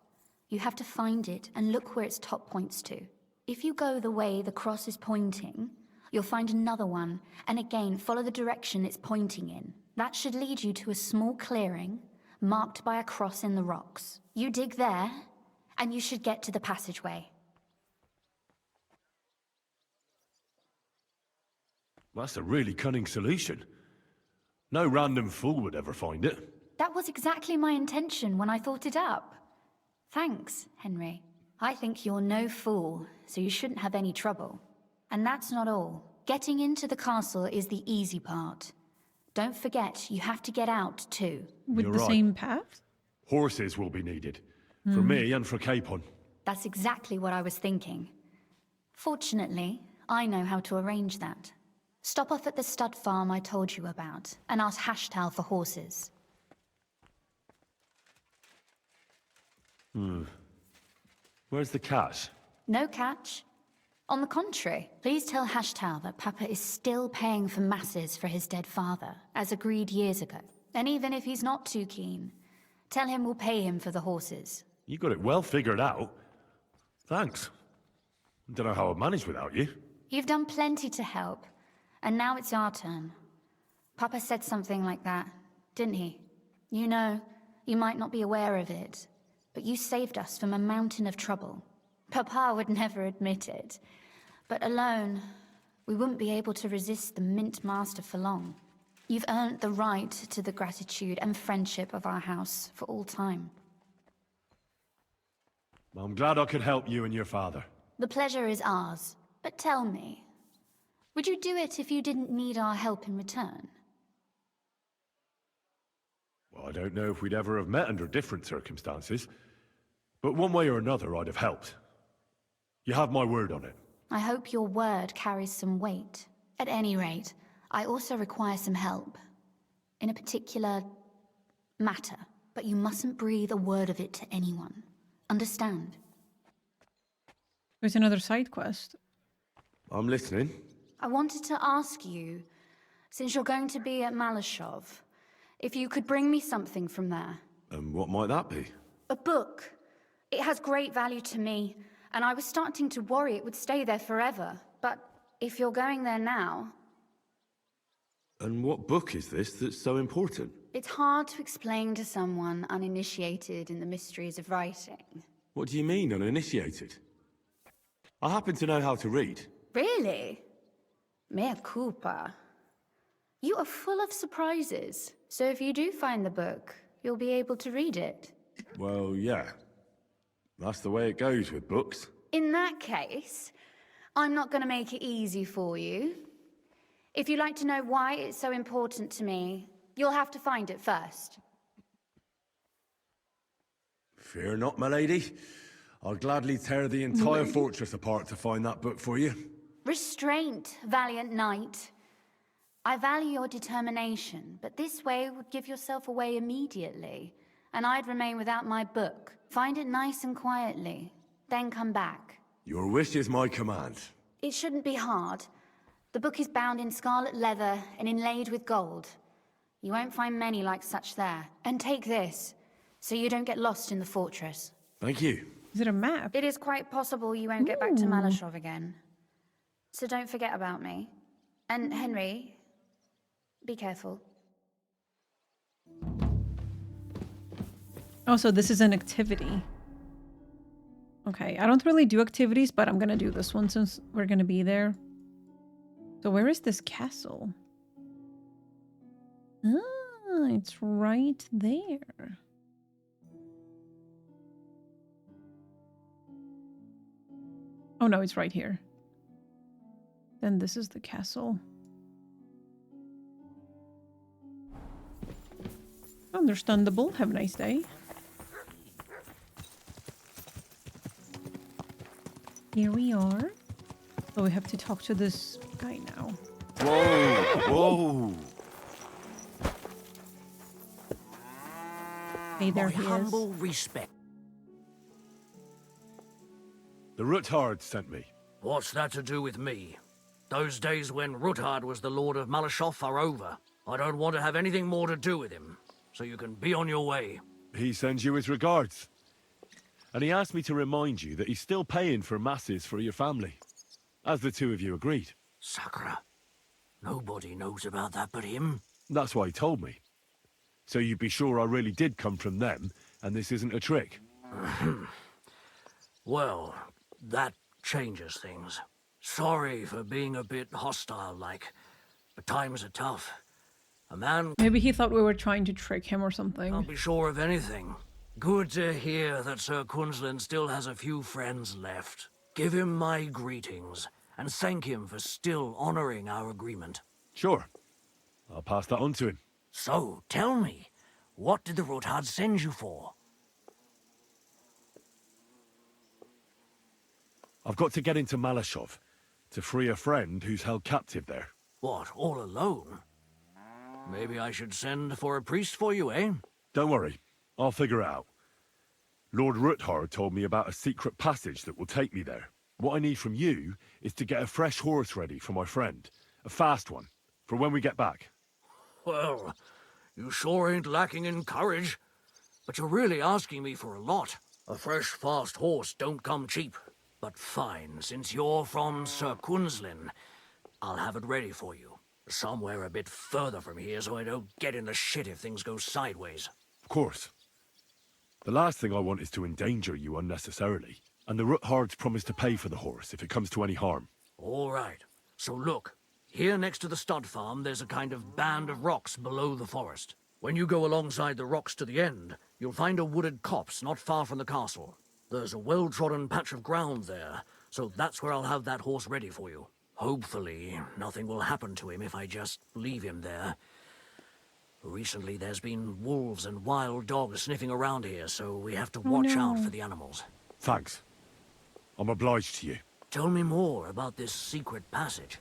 You have to find it and look where its top points to. If you go the way the cross is pointing, you'll find another one, and again follow the direction it's pointing in. That should lead you to a small clearing, marked by a cross in the rocks. You dig there, and you should get to the passageway. That's a really cunning solution. No random fool would ever find it. That was exactly my intention when I thought it up. Thanks, Henry. I think you're no fool, so you shouldn't have any trouble. And that's not all. Getting into the castle is the easy part. Don't forget, you have to get out too. With You're the right. same path? Horses will be needed. For me and for Capon. That's exactly what I was thinking. Fortunately, I know how to arrange that. Stop off at the stud farm I told you about, and ask Hashtal for horses. Where's the cash? No catch. On the contrary, please tell Hashtal that Papa is still paying for masses for his dead father, as agreed years ago. And even if he's not too keen, tell him we'll pay him for the horses. You got it well figured out. Thanks. Don't know how I'd manage without you. You've done plenty to help, and now it's our turn. Papa said something like that, didn't he? You know, you might not be aware of it, but you saved us from a mountain of trouble. Papa would never admit it, but alone, we wouldn't be able to resist the Mint Master for long. You've earned the right to the gratitude and friendship of our house for all time. I'm glad I could help you and your father. The pleasure is ours, but tell me, would you do it if you didn't need our help in return? Well, I don't know if we'd ever have met under different circumstances, but one way or another I'd have helped. You have my word on it. I hope your word carries some weight. At any rate, I also require some help. In a particular matter, but you mustn't breathe a word of it to anyone. Understand? There's another side quest. I'm listening. I wanted to ask you, since you're going to be at Maleshov, if you could bring me something from there. And what might that be? A book. It has great value to me, and I was starting to worry it would stay there forever. But if you're going there now... And what book is this that's so important? It's hard to explain to someone uninitiated in the mysteries of writing. What do you mean, uninitiated? I happen to know how to read. Really? Mea culpa. You are full of surprises. So if you do find the book, you'll be able to read it. Well, yeah. That's the way it goes with books. In that case, I'm not going to make it easy for you. If you'd like to know why it's so important to me, you'll have to find it first. Fear not, my lady. I'll gladly tear the entire fortress apart to find that book for you. Restraint, valiant knight. I value your determination, but this way would give yourself away immediately, and I'd remain without my book. Find it nice and quietly, then come back. Your wish is my command. It shouldn't be hard. The book is bound in scarlet leather and inlaid with gold. You won't find many like such there. And take this, so you don't get lost in the fortress. Thank you. Is it a map? It is quite possible you won't get back to Maleshov again. So don't forget about me. And Henry, be careful. Oh, so this is an activity. Okay, I don't really do activities, but I'm gonna do this one since we're gonna be there. So where is this castle? Ah, it's right there. Oh no, it's right here. Then this is the castle. Understandable. Have a nice day. Here we are. So we have to talk to this guy now. Whoa! Whoa! Hey, there My he humble is. respect. The Ruthard sent me. What's that to do with me? Those days when Ruthard was the Lord of Maleshov are over. I don't want to have anything more to do with him, so you can be on your way. He sends you his regards. And he asked me to remind you that he's still paying for masses for your family, as the two of you agreed. Sakra. Nobody knows about that but him. That's why he told me. So you'd be sure I really did come from them, and this isn't a trick. Well, that changes things. Sorry for being a bit hostile-like, but times are tough. A man... Maybe he thought we were trying to trick him or something. Can't be sure of anything. Good to hear that Sir Kunzlin still has a few friends left. Give him my greetings, and thank him for still honoring our agreement. Sure. I'll pass that on to him. So, tell me, what did the Ruthard send you for? I've got to get into Maleshov, to free a friend who's held captive there. What, all alone? Maybe I should send for a priest for you, eh? Don't worry, I'll figure it out. Lord Ruthard told me about a secret passage that will take me there. What I need from you is to get a fresh horse ready for my friend. A fast one, for when we get back. Well, you sure ain't lacking in courage. But you're really asking me for a lot. A fresh, fast horse don't come cheap. But fine, since you're from Sir Kunzlin, I'll have it ready for you. Somewhere a bit further from here so I don't get in the shit if things go sideways. Of course. The last thing I want is to endanger you unnecessarily. And the Ruthards promise to pay for the horse if it comes to any harm. All right. So look, here next to the stud farm there's a kind of band of rocks below the forest. When you go alongside the rocks to the end, you'll find a wooded copse not far from the castle. There's a well-trodden patch of ground there, so that's where I'll have that horse ready for you. Hopefully, nothing will happen to him if I just leave him there. Recently, there's been wolves and wild dogs sniffing around here, so we have to watch out for the animals. Thanks. I'm obliged to you. Tell me more about this secret passage.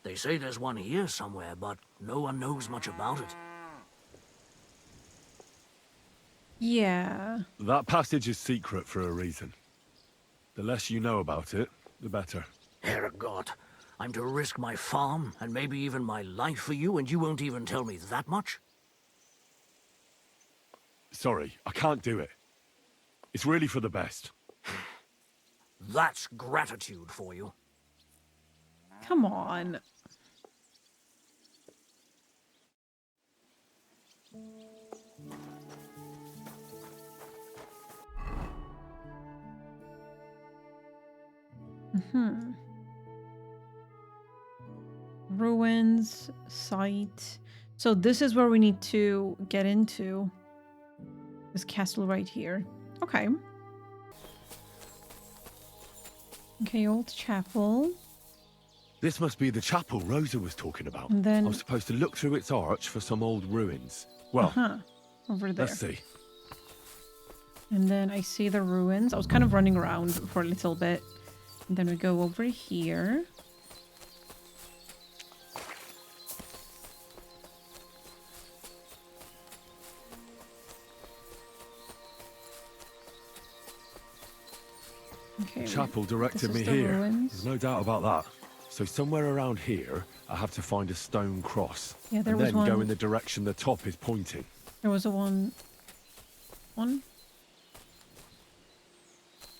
They say there's one here somewhere, but no one knows much about it. Yeah. That passage is secret for a reason. The less you know about it, the better. Herregott, I'm to risk my farm and maybe even my life for you, and you won't even tell me that much? Sorry, I can't do it. It's really for the best. That's gratitude for you. Come on. Ruins, site. So this is where we need to get into. This castle right here. Okay. Okay, old chapel. This must be the chapel Rosa was talking about. And then... I was supposed to look through its arch for some old ruins. Well, over there. Let's see. And then I see the ruins. I was kind of running around for a little bit. And then we go over here. Okay, Chapel directed me here. There's no doubt about that. So somewhere around here, I have to find a stone cross. Yeah, there and was then go one. in the direction the top is pointing. There was a one.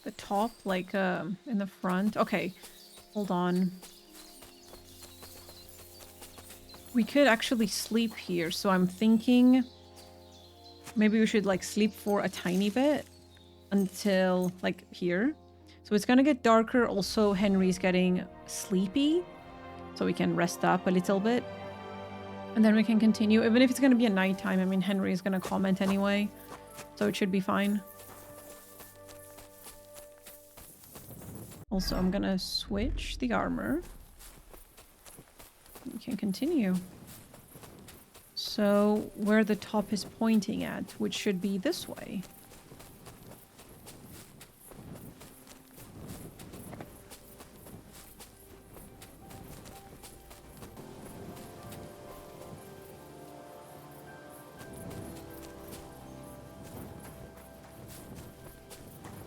The top, like in the front. Okay, hold on. We could actually sleep here, so I'm thinking maybe we should like sleep for a tiny bit until like here. So it's gonna get darker. Also, Henry's getting sleepy, so we can rest up a little bit. And then we can continue. Even if it's gonna be at nighttime, I mean, Henry is gonna comment anyway, so it should be fine. Also, I'm gonna switch the armor. We can continue. So, where the top is pointing at, which should be this way.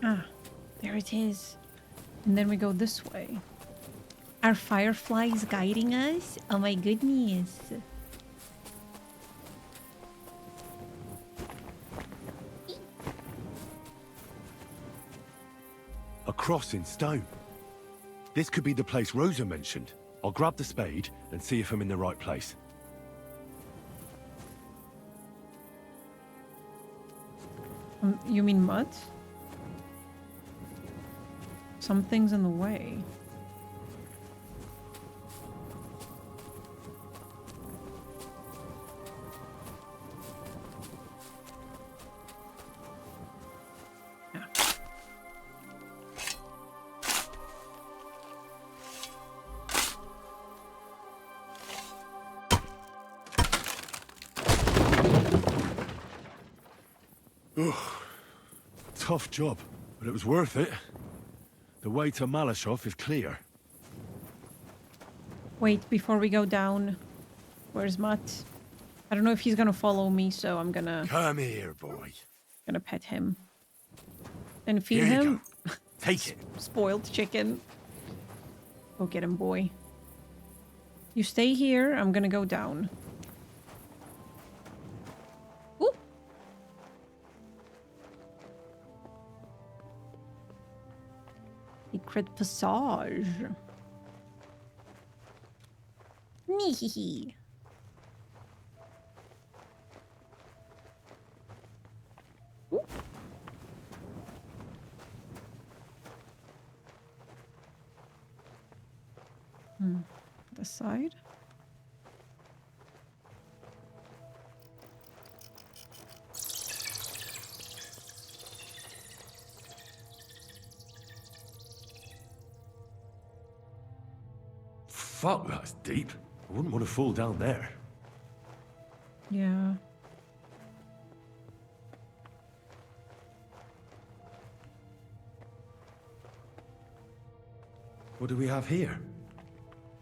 Ah, there it is. And then we go this way. Are fireflies guiding us? Oh my goodness. A cross in stone. This could be the place Rosa mentioned. I'll grab the spade and see if I'm in the right place. You mean mud? Something's in the way. Tough job, but it was worth it. The way to Maleshov is clear. Wait, before we go down, where's Mutt? I don't know if he's gonna follow me, so I'm gonna... Come here, boy. Gonna pet him. And feed Here you him. go. Take it. Spoiled chicken. Go get him, boy. You stay here, I'm gonna go down. Ooh. Secret passage. Neehee. This side. Fuck, that's deep. I wouldn't want to fall down there. Yeah. What do we have here?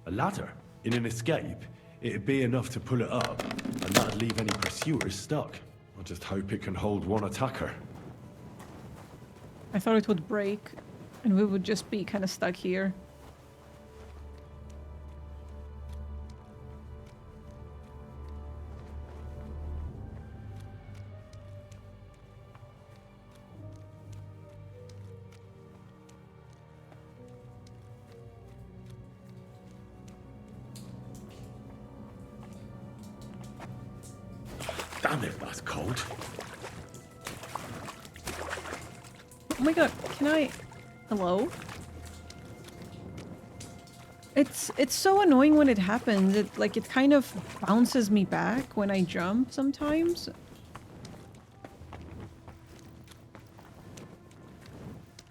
A ladder. In an escape, it'd be enough to pull it up, and that'd leave any pursuers stuck. I just hope it can hold one attacker. I thought it would break, and we would just be kind of stuck here. Damn it, that's cold. Oh my god, can I... Hello? It's so annoying when it happens. It kind of bounces me back when I jump sometimes.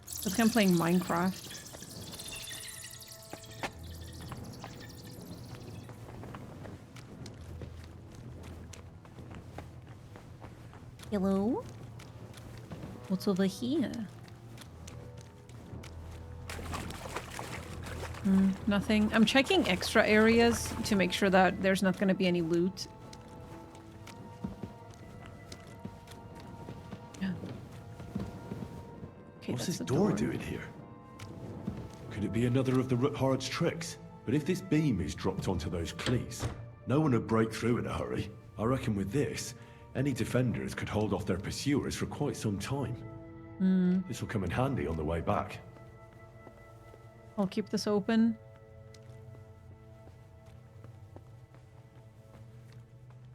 It's like I'm playing Minecraft. Hello? What's over here? Nothing. I'm checking extra areas to make sure that there's not going to be any loot. Yeah. Okay, what's that's this the door doing here? Could it be another of the Ruthard's tricks? But if this beam is dropped onto those cleats, no one would break through in a hurry. I reckon with this, any defenders could hold off their pursuers for quite some time. This will come in handy on the way back. I'll keep this open.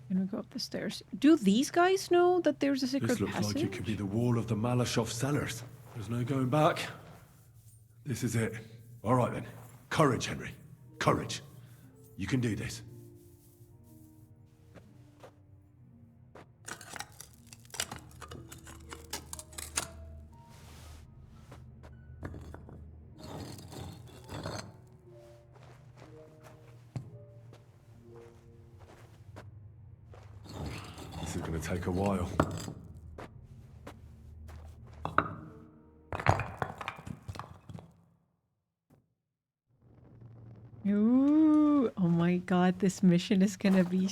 And we go up the stairs. Do these guys know that there's a secret This looks passage? like it could be the wall of the Maleshov cellars. There's no going back. This is it. All right then. Courage, Henry. Courage. You can do this. gonna take a while. Ooh, oh my god, this mission is gonna be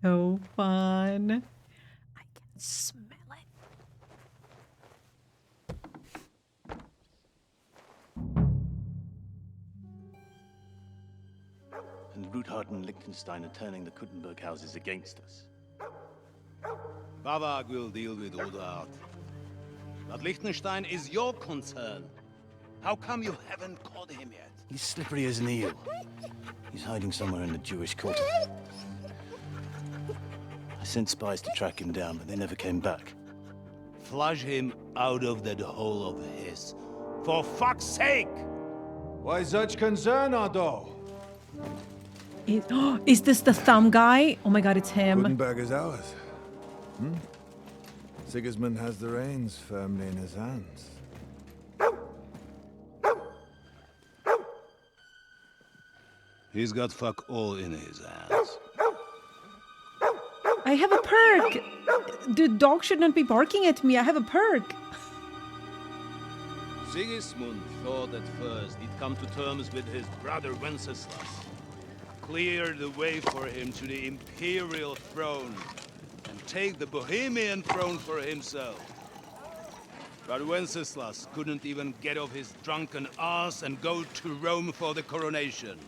so fun. I can smell it. And Ruthard and Liechtenstein are turning the Kuttenberg houses against us. Vavak will deal with Ruthard. But Liechtenstein is your concern. How come you haven't caught him yet? He's slippery as an eel. He's hiding somewhere in the Jewish quarter. I sent spies to track him down, but they never came back. Flush him out of that hole of his. For fuck's sake! Why such concern, Ado? Is this the thumb guy? Oh my god, it's him. Kuttenberg is ours. Sigismund has the reins firmly in his hands. He's got fuck all in his hands. I have a perk. The dog should not be barking at me. I have a perk. Sigismund thought at first he'd come to terms with his brother Wenceslas. Clear the way for him to the imperial throne and take the Bohemian throne for himself. But Wenceslas couldn't even get off his drunken ass and go to Rome for the coronation.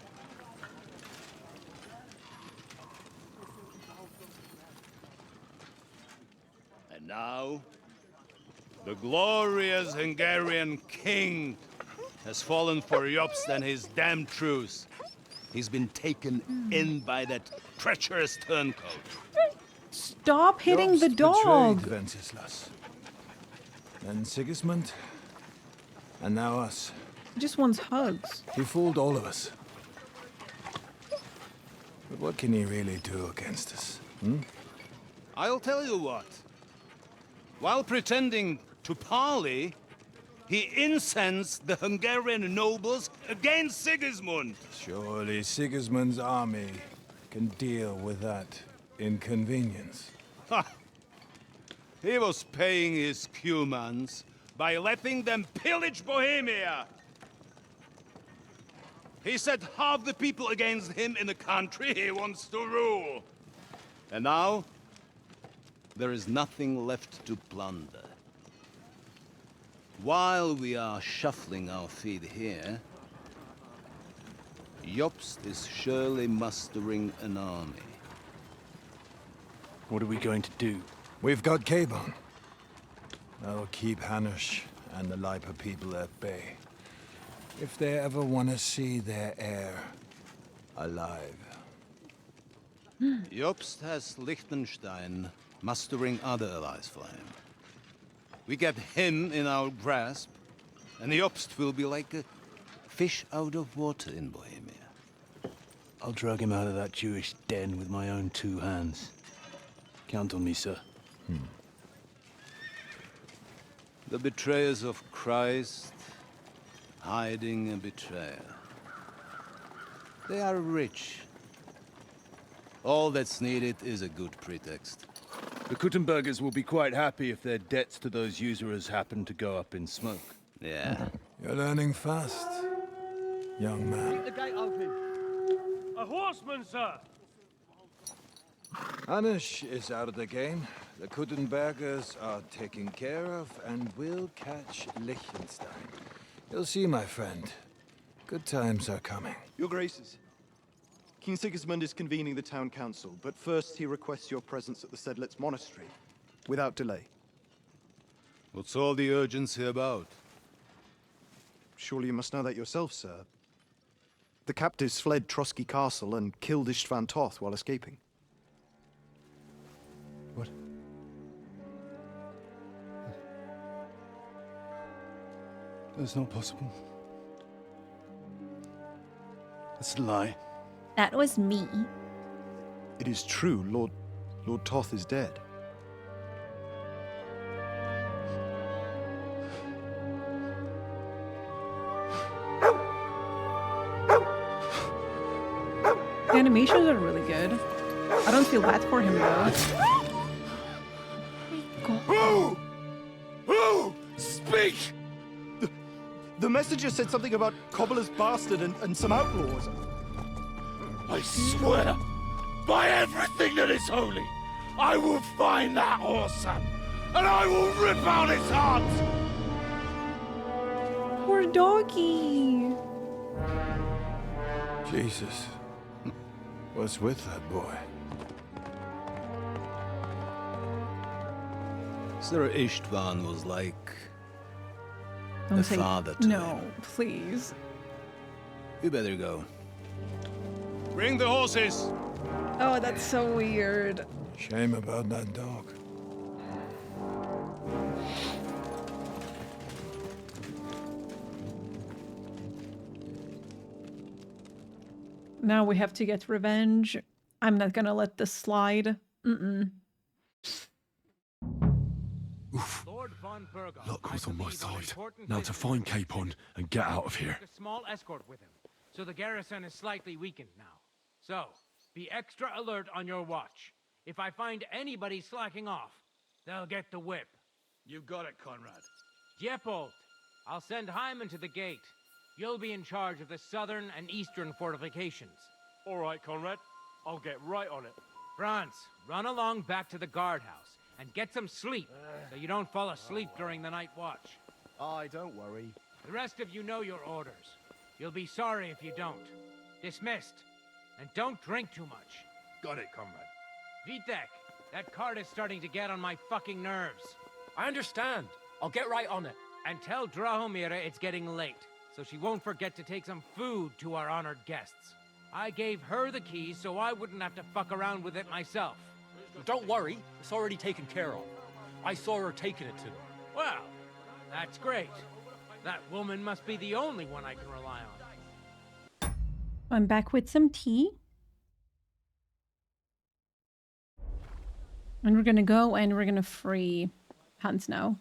And now, the glorious Hungarian king has fallen for Jobst and his damned truce. He's been taken in by that treacherous turncoat. Stop hitting the dog. Betrayed Wenceslas. Then Sigismund. And now us. He just wants hugs. He fooled all of us. But what can he really do against us? I'll tell you what. While pretending to parley, he incensed the Hungarian nobles against Sigismund. Surely Sigismund's army can deal with that inconvenience. Ha! He was paying his Cumans by letting them pillage Bohemia. He set half the people against him in the country he wants to rule. And now, there is nothing left to plunder. While we are shuffling our feet here, Jobst is surely mustering an army. What are we going to do? We've got Cabon. That'll keep Hanush and the Lipa people at bay. If they ever want to see their heir alive. Jobst has Liechtenstein mustering other allies for him. We get him in our grasp, and Jobst will be like a fish out of water in Bohemia. I'll drag him out of that Jewish den with my own two hands. Count on me, sir. The betrayers of Christ, hiding a betrayer. They are rich. All that's needed is a good pretext. The Kuttenbergers will be quite happy if their debts to those usurers happen to go up in smoke. Yeah. You're learning fast, young man. Keep the gate open. A horseman, sir! Hanush is out of the game. The Kuttenbergers are taken care of, and we'll catch Liechtenstein. You'll see, my friend. Good times are coming. Your Graces, King Sigismund is convening the town council, but first he requests your presence at the Sedlitz monastery, without delay. What's all the urgency about? Surely you must know that yourself, sir. The captives fled Trotsky Castle and killed Istvan Toth while escaping. What? That's not possible. That's a lie. That was me. It is true, Lord Toth is dead. The animations are really good. I don't feel bad for him though. Who? Speak! The messenger said something about Cobbler's bastard and some outlaws. I swear, by everything that is holy, I will find that horse son, and I will rip out his heart! Poor doggy. Jesus. What's with that boy? Sir Istvan was like Don't a say father to no, him. please. You better go. Bring the horses! Oh, that's so weird. Shame about that dog. Now we have to get revenge. I'm not gonna let this slide. Luck was on my side. Now to find Capon and get out of here. A small escort with him, so the garrison is slightly weakened now. So, be extra alert on your watch. If I find anybody slacking off, they'll get the whip. You got it, Conrad. Diepold, I'll send Hyman to the gate. You'll be in charge of the southern and eastern fortifications. All right, Conrad. I'll get right on it. Franz, run along back to the guardhouse and get some sleep so you don't fall asleep during the night watch. Aye, don't worry. The rest of you know your orders. You'll be sorry if you don't. Dismissed. And don't drink too much. Got it, comrade. Vitek, that cart is starting to get on my fucking nerves. I understand. I'll get right on it. And tell Drahomira it's getting late, so she won't forget to take some food to our honored guests. I gave her the keys so I wouldn't have to fuck around with it myself. Don't worry, it's already taken care of. I saw her taking it to them. Well, that's great. That woman must be the only one I can rely on. I'm back with some tea. And we're gonna go and we're gonna free Hans now.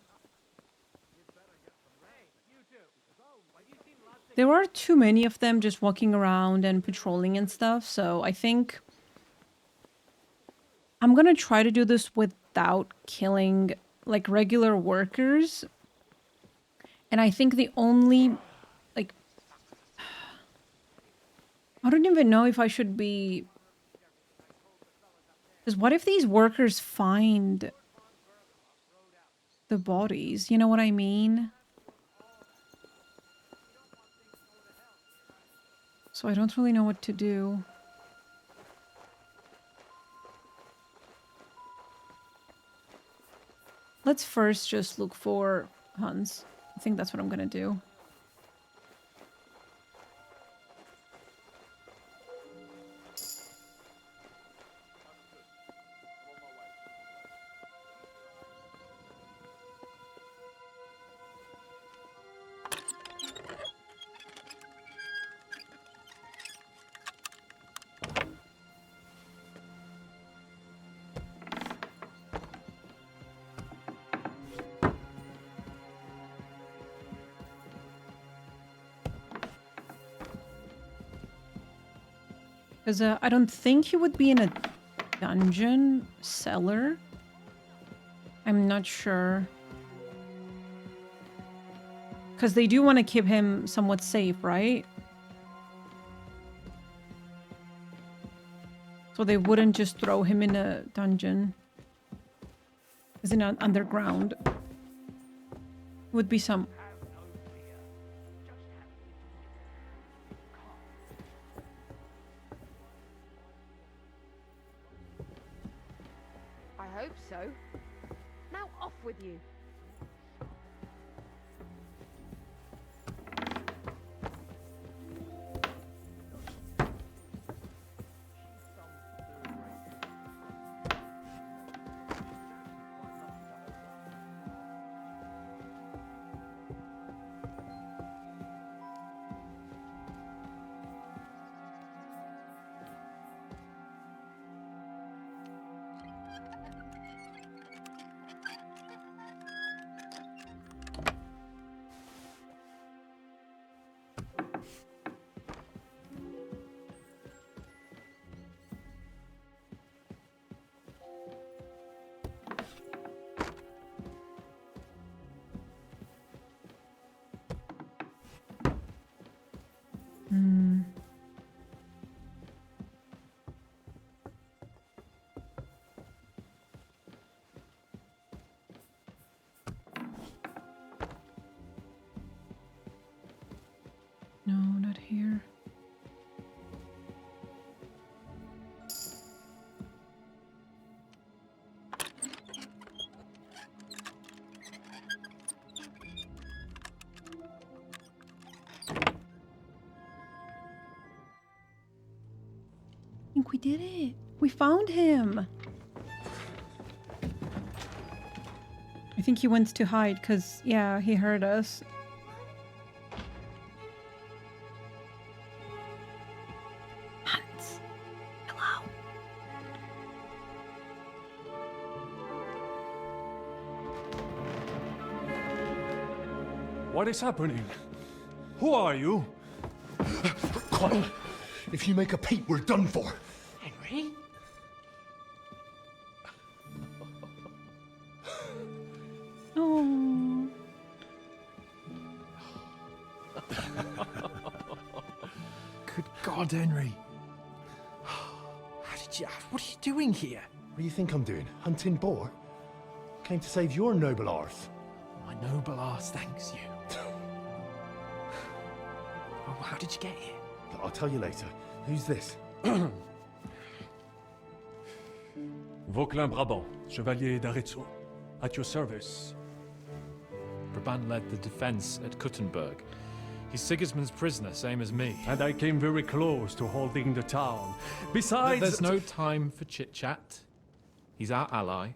There are too many of them just walking around and patrolling and stuff, so I think I'm gonna try to do this without killing like regular workers. And I think the only like I don't even know if I should be, because what if these workers find the bodies? You know what I mean? So I don't really know what to do. Let's first just look for Hans. I think that's what I'm gonna do. Because I don't think he would be in a dungeon cellar. I'm not sure. Because they do want to keep him somewhat safe, right? So they wouldn't just throw him in a dungeon. Is in an underground. Would be some... I hope so. Now off with you. we did it. We found him. I think he went to hide because, yeah, he heard us. Hans. Hello. What is happening? Who are you? Quiet. If you make a peep, we're done for. Henry? Oh. Good God, Henry. What are you doing here? What do you think I'm doing? Hunting boar? Came to save your noble arse. My noble arse thanks you. Oh, how did you get here? I'll tell you later. Who's this? Vauquelin Brabant, Chevalier d'Arezzo. At your service. Brabant led the defense at Kuttenberg. He's Sigismund's prisoner, same as me. And I came very close to holding the town. Besides... There's no time for chit-chat. He's our ally.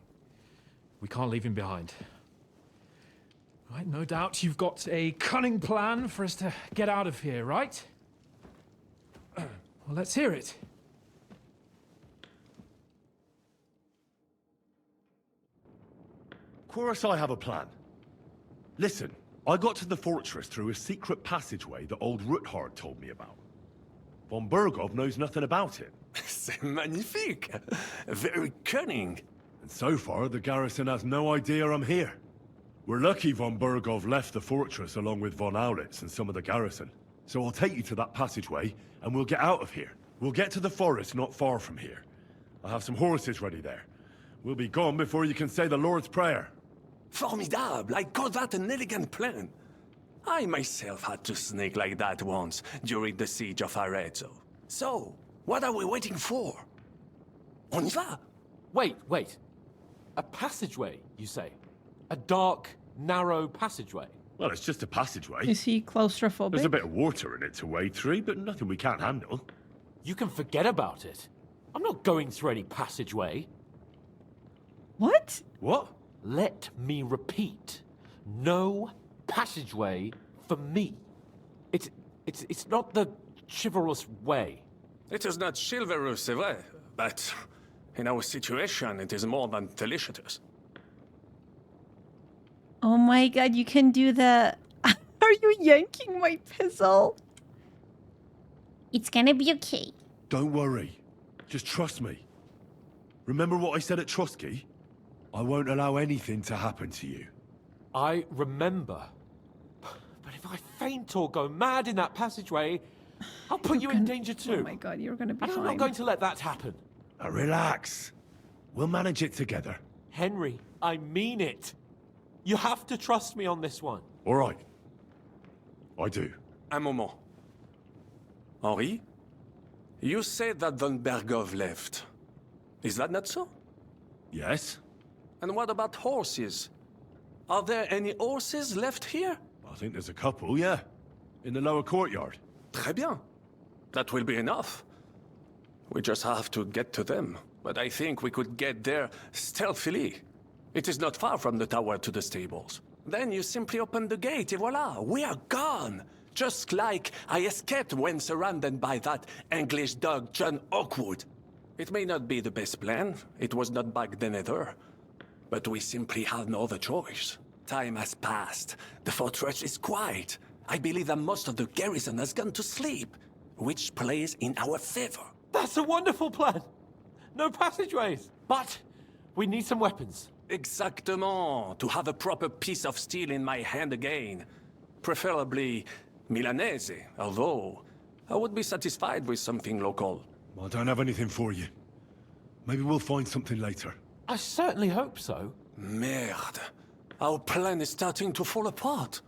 We can't leave him behind. Right, no doubt you've got a cunning plan for us to get out of here, right? Well, let's hear it. Of course I have a plan. Listen, I got to the fortress through a secret passageway that old Ruthard told me about. Von Bergov knows nothing about it. C'est magnifique! Very cunning. And so far, the garrison has no idea I'm here. We're lucky von Bergov left the fortress along with von Aulitz and some of the garrison. So I'll take you to that passageway, and we'll get out of here. We'll get to the forest not far from here. I have some horses ready there. We'll be gone before you can say the Lord's Prayer. Formidable! I call that an elegant plan. I myself had to sneak like that once during the siege of Arezzo. So, what are we waiting for? On y va? Wait. A passageway, you say? A dark, narrow passageway? Well, it's just a passageway. Is he claustrophobic? There's a bit of water in it to wade through, but nothing we can't handle. You can forget about it. I'm not going through any passageway. What? What? Let me repeat. No passageway for me. It's not the chivalrous way. It is not chivalrous, c'est vrai, but in our situation, it is more than delicious. Oh my god, you can do the... Are you yanking my pistol? It's gonna be okay. Don't worry. Just trust me. Remember what I said at Trotsky? I won't allow anything to happen to you. I remember. But if I faint or go mad in that passageway, I'll put you in danger too. Oh my god, you're gonna be and fine. I'm not going to let that happen. Now relax. We'll manage it together. Henry, I mean it. You have to trust me on this one. All right. I do. Un moment. Henri? You said that von Bergov left. Is that not so? Yes. And what about horses? Are there any horses left here? I think there's a couple, yeah. In the lower courtyard. Très bien. That will be enough. We just have to get to them. But I think we could get there stealthily. It is not far from the tower to the stables. Then you simply open the gate, et voila, we are gone! Just like I escaped when surrounded by that English dog John Oakwood. It may not be the best plan, it was not back then either. But we simply had no other choice. Time has passed. The fortress is quiet. I believe that most of the garrison has gone to sleep, which plays in our favor. That's a wonderful plan! No passageways! But we need some weapons. Exactement. To have a proper piece of steel in my hand again. Preferably Milanese, although I would be satisfied with something local. I don't have anything for you. Maybe we'll find something later. I certainly hope so. Merde. Our plan is starting to fall apart.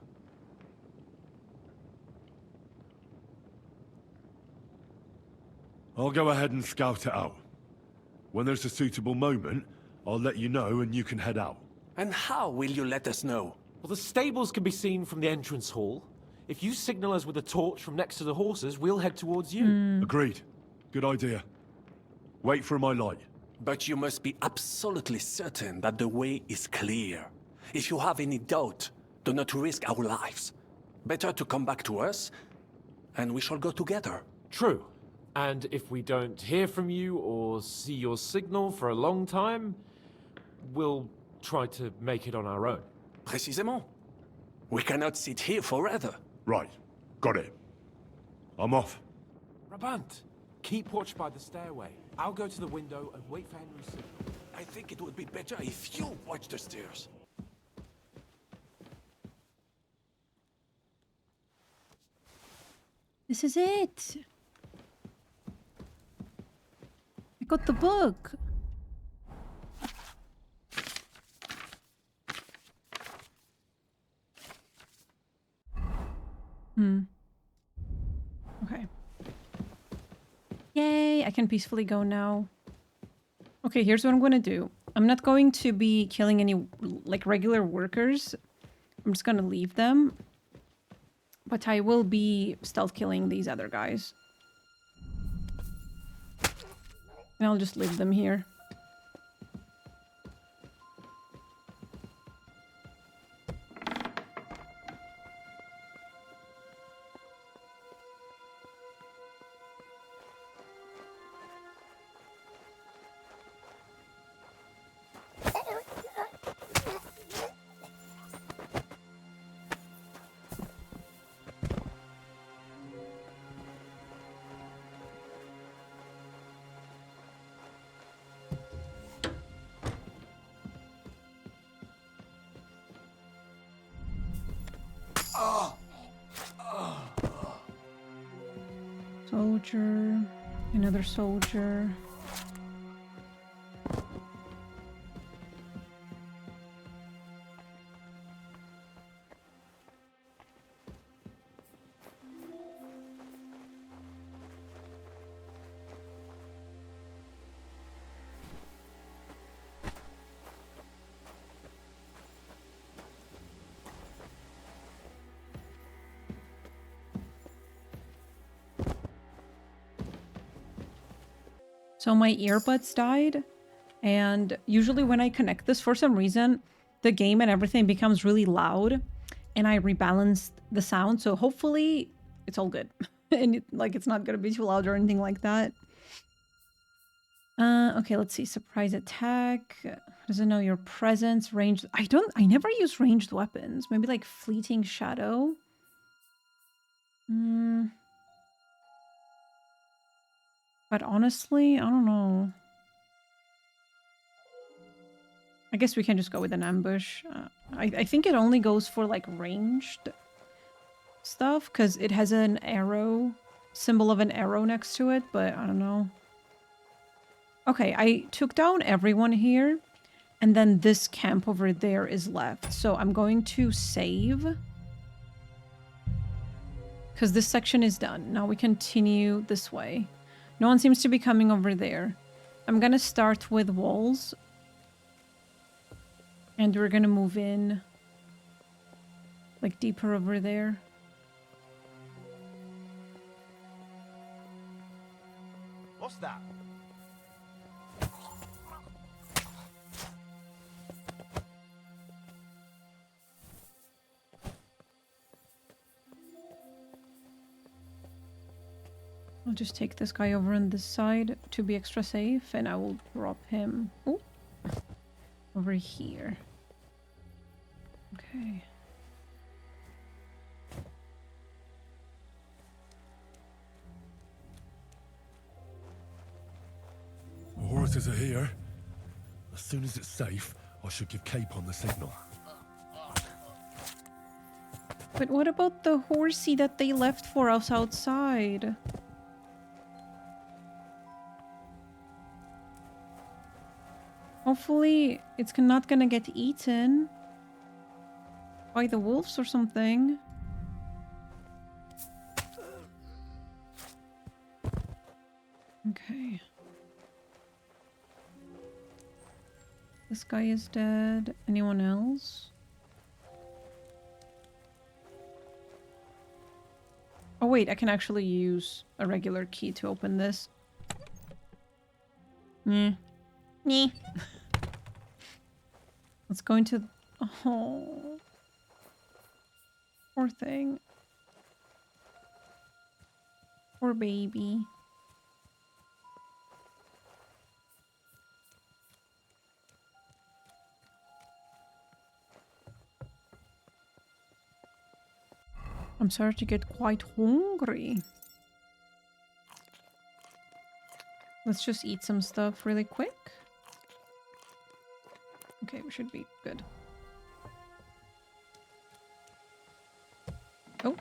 I'll go ahead and scout it out. When there's a suitable moment, I'll let you know and you can head out. And how will you let us know? Well, the stables can be seen from the entrance hall. If you signal us with a torch from next to the horses, we'll head towards you. Agreed. Good idea. Wait for my light. But you must be absolutely certain that the way is clear. If you have any doubt, do not risk our lives. Better to come back to us, and we shall go together. True. And if we don't hear from you or see your signal for a long time, we'll try to make it on our own. Précisément. We cannot sit here forever. Right. Got it. I'm off. Brabant, keep watch by the stairway. I'll go to the window and wait for Henry's signal. I think it would be better if you watch the stairs. This is it. I got the book. Okay. Yay, I can peacefully go now. Okay, here's what I'm going to do. I'm not going to be killing any, like, regular workers. I'm just going to leave them. But I will be stealth killing these other guys. And I'll just leave them here. Soldier, another soldier. So my earbuds died, and usually when I connect this, for some reason, the game and everything becomes really loud, and I rebalanced the sound, so hopefully it's all good. And it's not gonna be too loud or anything like that. Okay, let's see. Surprise attack. Doesn't know your presence. Ranged. I never use ranged weapons. Maybe like fleeting shadow. But honestly, I don't know. I guess we can just go with an ambush. I think it only goes for like ranged stuff because it has an arrow, symbol of an arrow next to it, but I don't know. Okay, I took down everyone here, and then this camp over there is left. So I'm going to save because this section is done. Now we continue this way. No one seems to be coming over there. I'm gonna start with walls. And we're gonna move in like deeper over there. What's that? I'll just take this guy over on this side to be extra safe, and I will drop him over here. Okay. The horses are here. As soon as it's safe, I should give Cape on the signal. But what about the horsey that they left for us outside? Hopefully, it's not gonna get eaten by the wolves or something. Okay. This guy is dead. Anyone else? Oh wait, I can actually use a regular key to open this. Yeah. Nyeh. Let's go into... Oh. Poor thing. Poor baby. I'm starting to get quite hungry. Let's just eat some stuff really quick. Okay, we should be good. Oh.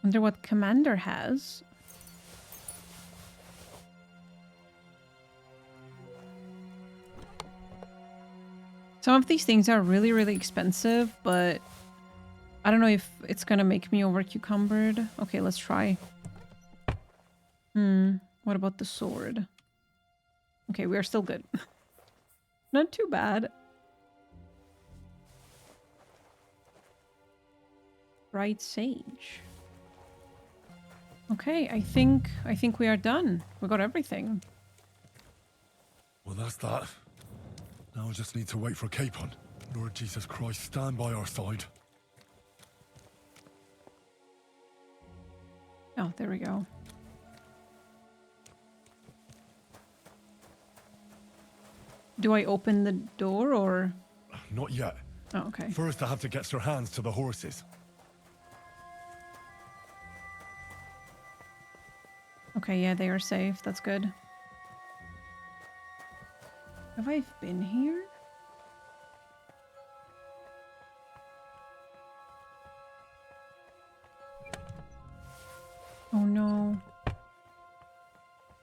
Wonder what Commander has. Some of these things are really, really expensive, but I don't know if it's gonna make me over cucumbered. Okay, let's try. What about the sword? Okay, we are still good. Not too bad. Bright sage. Okay, I think we are done. We got everything. Well, that's that. Now I just need to wait for Capon. Lord Jesus Christ, stand by our side. Oh, there we go. Do I open the door or? Not yet. Oh, okay. First, I have to get Sir Hans to the horses. Okay, yeah, they are safe. That's good. Have I been here? Oh no.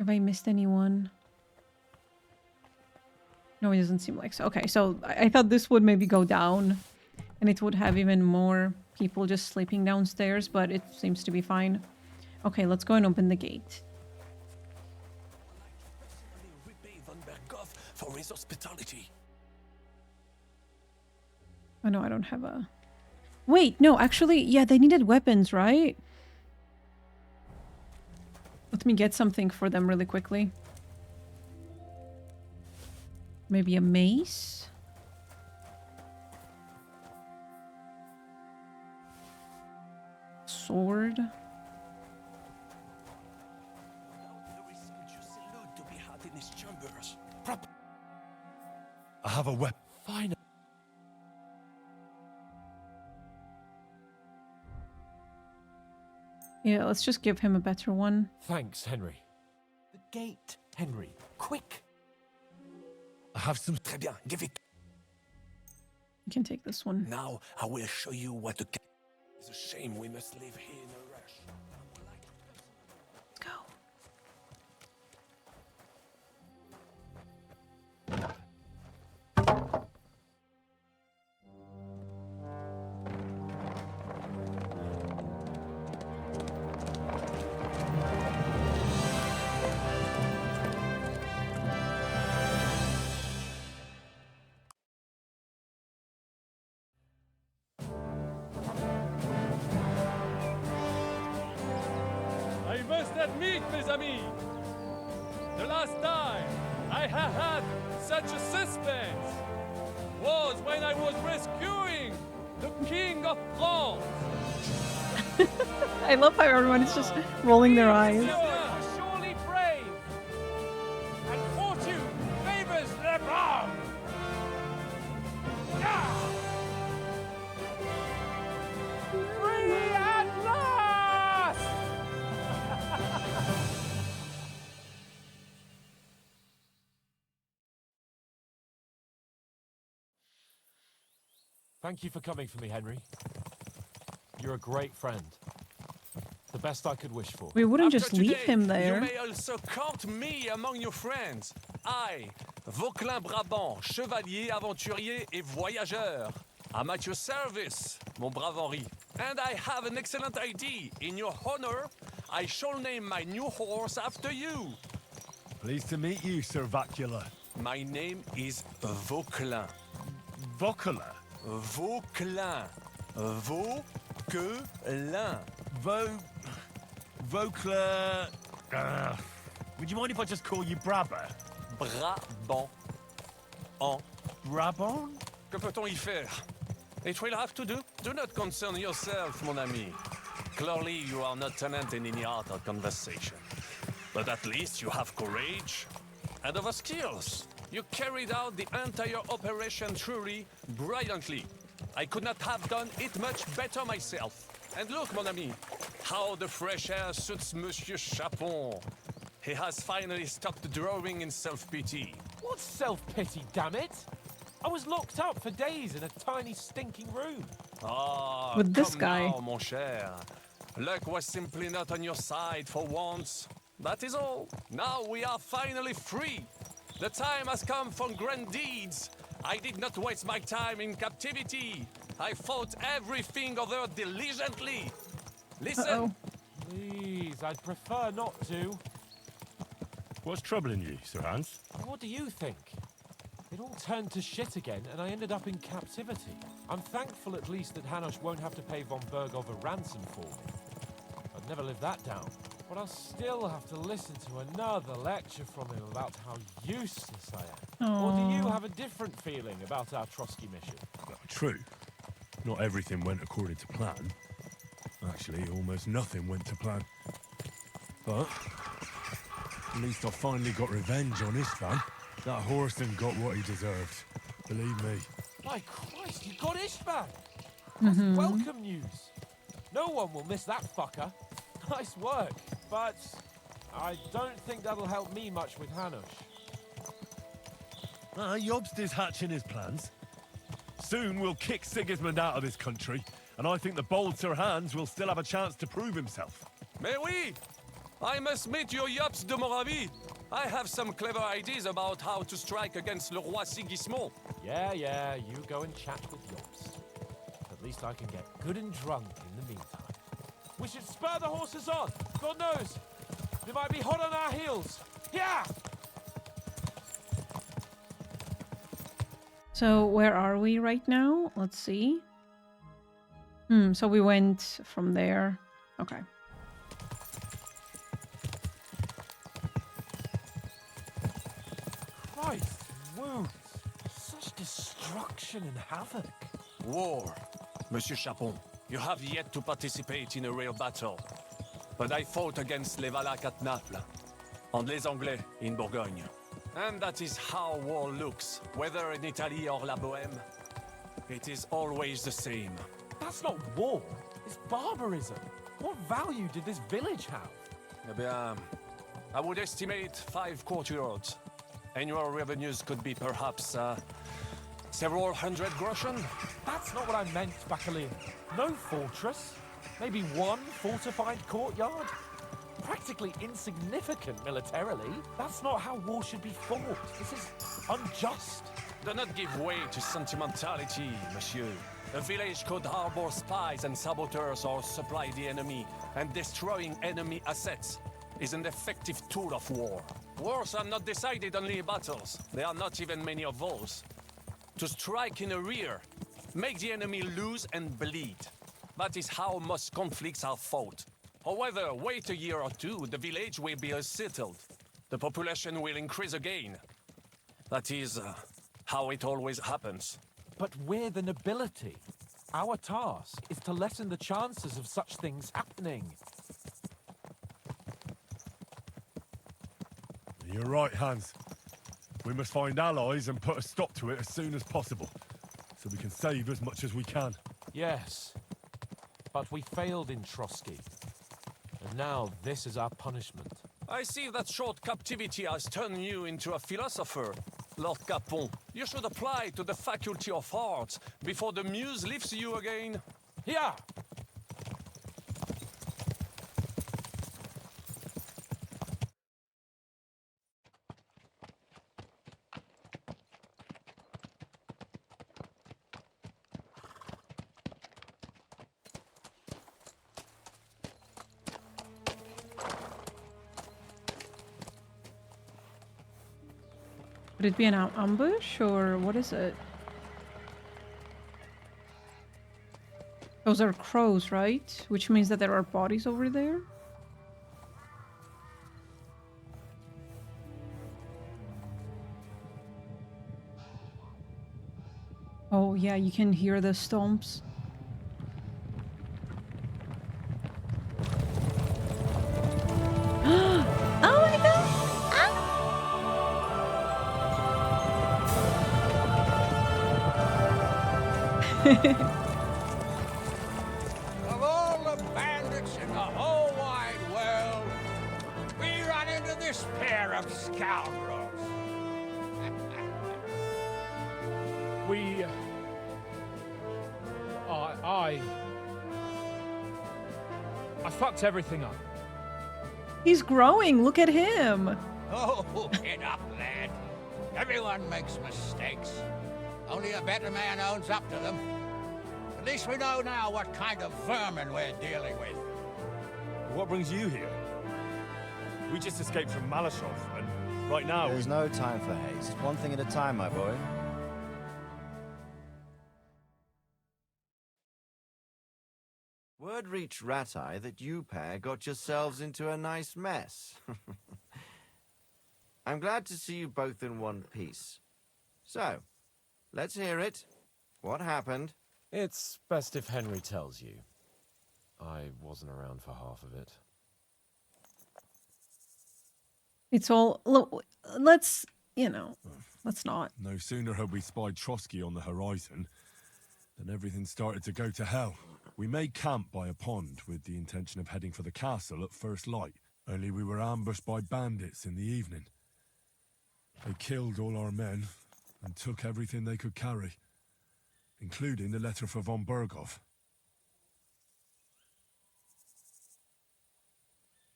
Have I missed anyone? No, it doesn't seem like so. Okay, so I thought this would maybe go down and it would have even more people just sleeping downstairs, but it seems to be fine. Okay, let's go and open the gate. For his hospitality. Oh no, I don't have a... Wait, no, actually, yeah, they needed weapons, right? Let me get something for them really quickly. Maybe a mace? Sword? I have a weapon. Fine. Yeah, let's just give him a better one. Thanks, Henry. The gate, Henry. Quick. I have some... Très bien, give it. You can take this one. Now I will show you what to... It's a shame we must leave here in a rush. Let's go. I must admit, mes amis, the last time I have had such a suspense was when I was rescuing the King of France. I love how everyone is just rolling their eyes. Surely brave, and fortune favors the brave. Free at last! Thank you for coming for me, Henry. You're a great friend. The best I could wish for. We wouldn't After just leave today, him there. You may also count me among your friends. I, Vauquelin Brabant, chevalier, aventurier et voyageur. I'm at your service, mon brave Henri. And I have an excellent idea. In your honor, I shall name my new horse after you. Pleased to meet you, Sir Vacula. My name is Vauquelin. Vauquelin? Vauquelin. Vauquelin. Vauquelin... would you mind if I just call you Brabber? Brabant. En. Brabant? Que peut-on y faire? It will have to do. Do not concern yourself, mon ami. Clearly, you are not tenant in any art or conversation. But at least you have courage and other skills. You carried out the entire operation truly brilliantly. I could not have done it much better myself. And look, mon ami, how the fresh air suits Monsieur Chapon. He has finally stopped drawing in self-pity. What self-pity, damn it? I was locked up for days in a tiny stinking room. Ah, With this come guy. now, mon cher. Luck was simply not on your side for once. That is all. Now we are finally free. The time has come for grand deeds. I did not waste my time in captivity. I fought everything over diligently. Listen. Please, I'd prefer not to. What's troubling you, Sir Hans? What do you think? It all turned to shit again, and I ended up in captivity. I'm thankful at least that Hanush won't have to pay von Bergov a ransom for me. I'd never live that down. But I'll still have to listen to another lecture from him about how useless I am. Or do you have a different feeling about our Trotsky mission? True. Not everything went according to plan. Actually, almost nothing went to plan. But at least I finally got revenge on Istvan. That Horson got what he deserved. Believe me. My Christ, you got Ishvan! That's welcome news. No one will miss that fucker. Nice work, but I don't think that'll help me much with Hanush. Jobst is hatching his plans. Soon we'll kick Sigismund out of this country, and I think the bold Sir Hans will still have a chance to prove himself. Mais oui! I must meet your Yops de Moravie. I have some clever ideas about how to strike against Le Roi Sigismund. Yeah, you go and chat with Yops. At least I can get good and drunk in the meantime. We should spur the horses on. God knows, they might be hot on our heels. Yeah! So where are we right now? Let's see. So we went from there. Okay. Christ, wounds. Such destruction and havoc. War, Monsieur Chapon. You have yet to participate in a real battle. But I fought against les Valaques at Naples, and les Anglais in Bourgogne. And that is how war looks, whether in Italy or La Bohème. It is always the same. That's not war, it's barbarism. What value did this village have? Eh bien, I would estimate 5 courtyards. Annual revenues could be perhaps, several hundred groschen. That's not what I meant, Bacalin. No fortress. Maybe one fortified courtyard. Practically insignificant militarily. That's not how war should be fought. This is unjust. Do not give way to sentimentality, monsieur. A village could harbor spies and saboteurs or supply the enemy, and destroying enemy assets is an effective tool of war. Wars are not decided only in battles. There are not even many of those. To strike in the rear, make the enemy lose and bleed. That is how most conflicts are fought. However, wait a year or two, the village will be settled. The population will increase again. That is how it always happens. But we're the nobility. Our task is to lessen the chances of such things happening. You're right, Hans. We must find allies and put a stop to it as soon as possible, so we can save as much as we can. Yes, but we failed in Trotsky. And now this is our punishment. I see that short captivity has turned you into a philosopher, Lord Capon. You should apply to the Faculty of Arts before the muse lifts you again. Yeah! Could it be an ambush or what is it? Those are crows, right? Which means that there are bodies over there? Oh yeah, you can hear the stomps. Oh my god! Of all the bandits in the whole wide world, we run into this pair of scoundrels. We... I fucked everything up. He's growing, look at him! Oh, get up, lad. Everyone makes mistakes. Only a better man owns up to them. At least we know now what kind of vermin we're dealing with. What brings you here? We just escaped from Maleshov, and right now There's no time for haste. One thing at a time, my boy. Word reached Ratai that you pair got yourselves into a nice mess. I'm glad to see you both in one piece. So, let's hear it. What happened? It's best if Henry tells you. I wasn't around for half of it. It's all... Look, let's, you know, let's not. No sooner had we spied Trotsky on the horizon than everything started to go to hell. We made camp by a pond with the intention of heading for the castle at first light. Only we were ambushed by bandits in the evening. They killed all our men and took everything they could carry, including the letter for von Berghoff.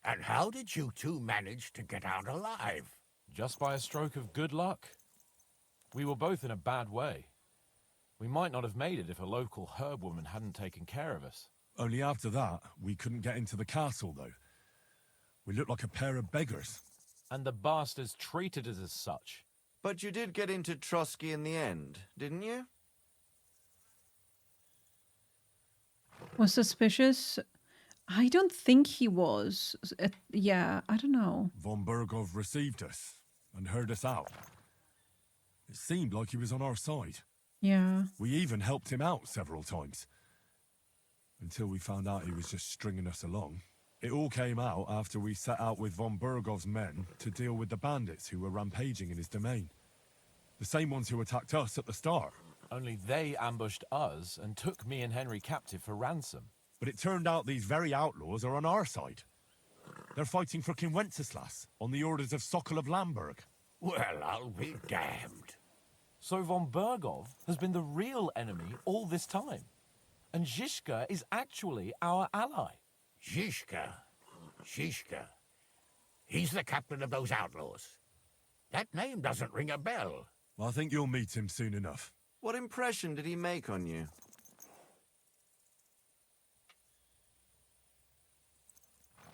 And how did you two manage to get out alive? Just by a stroke of good luck. We were both in a bad way. We might not have made it if a local herb woman hadn't taken care of us. Only after that, we couldn't get into the castle, though. We looked like a pair of beggars. And the bastards treated us as such. But you did get into Trotsky in the end, didn't you? Was suspicious? I don't think he was. Yeah, I don't know. Von Berghoff received us and heard us out. It seemed like he was on our side. Yeah. We even helped him out several times. Until we found out he was just stringing us along. It all came out after we set out with von Berghoff's men to deal with the bandits who were rampaging in his domain. The same ones who attacked us at the start. Only they ambushed us and took me and Henry captive for ransom. But it turned out these very outlaws are on our side. They're fighting for King Wenceslas on the orders of Sokol of Lamberg. Well, I'll be damned. So von Berghoff has been the real enemy all this time. And Zizka is actually our ally. Zizka? He's the captain of those outlaws. That name doesn't ring a bell. I think you'll meet him soon enough. What impression did he make on you?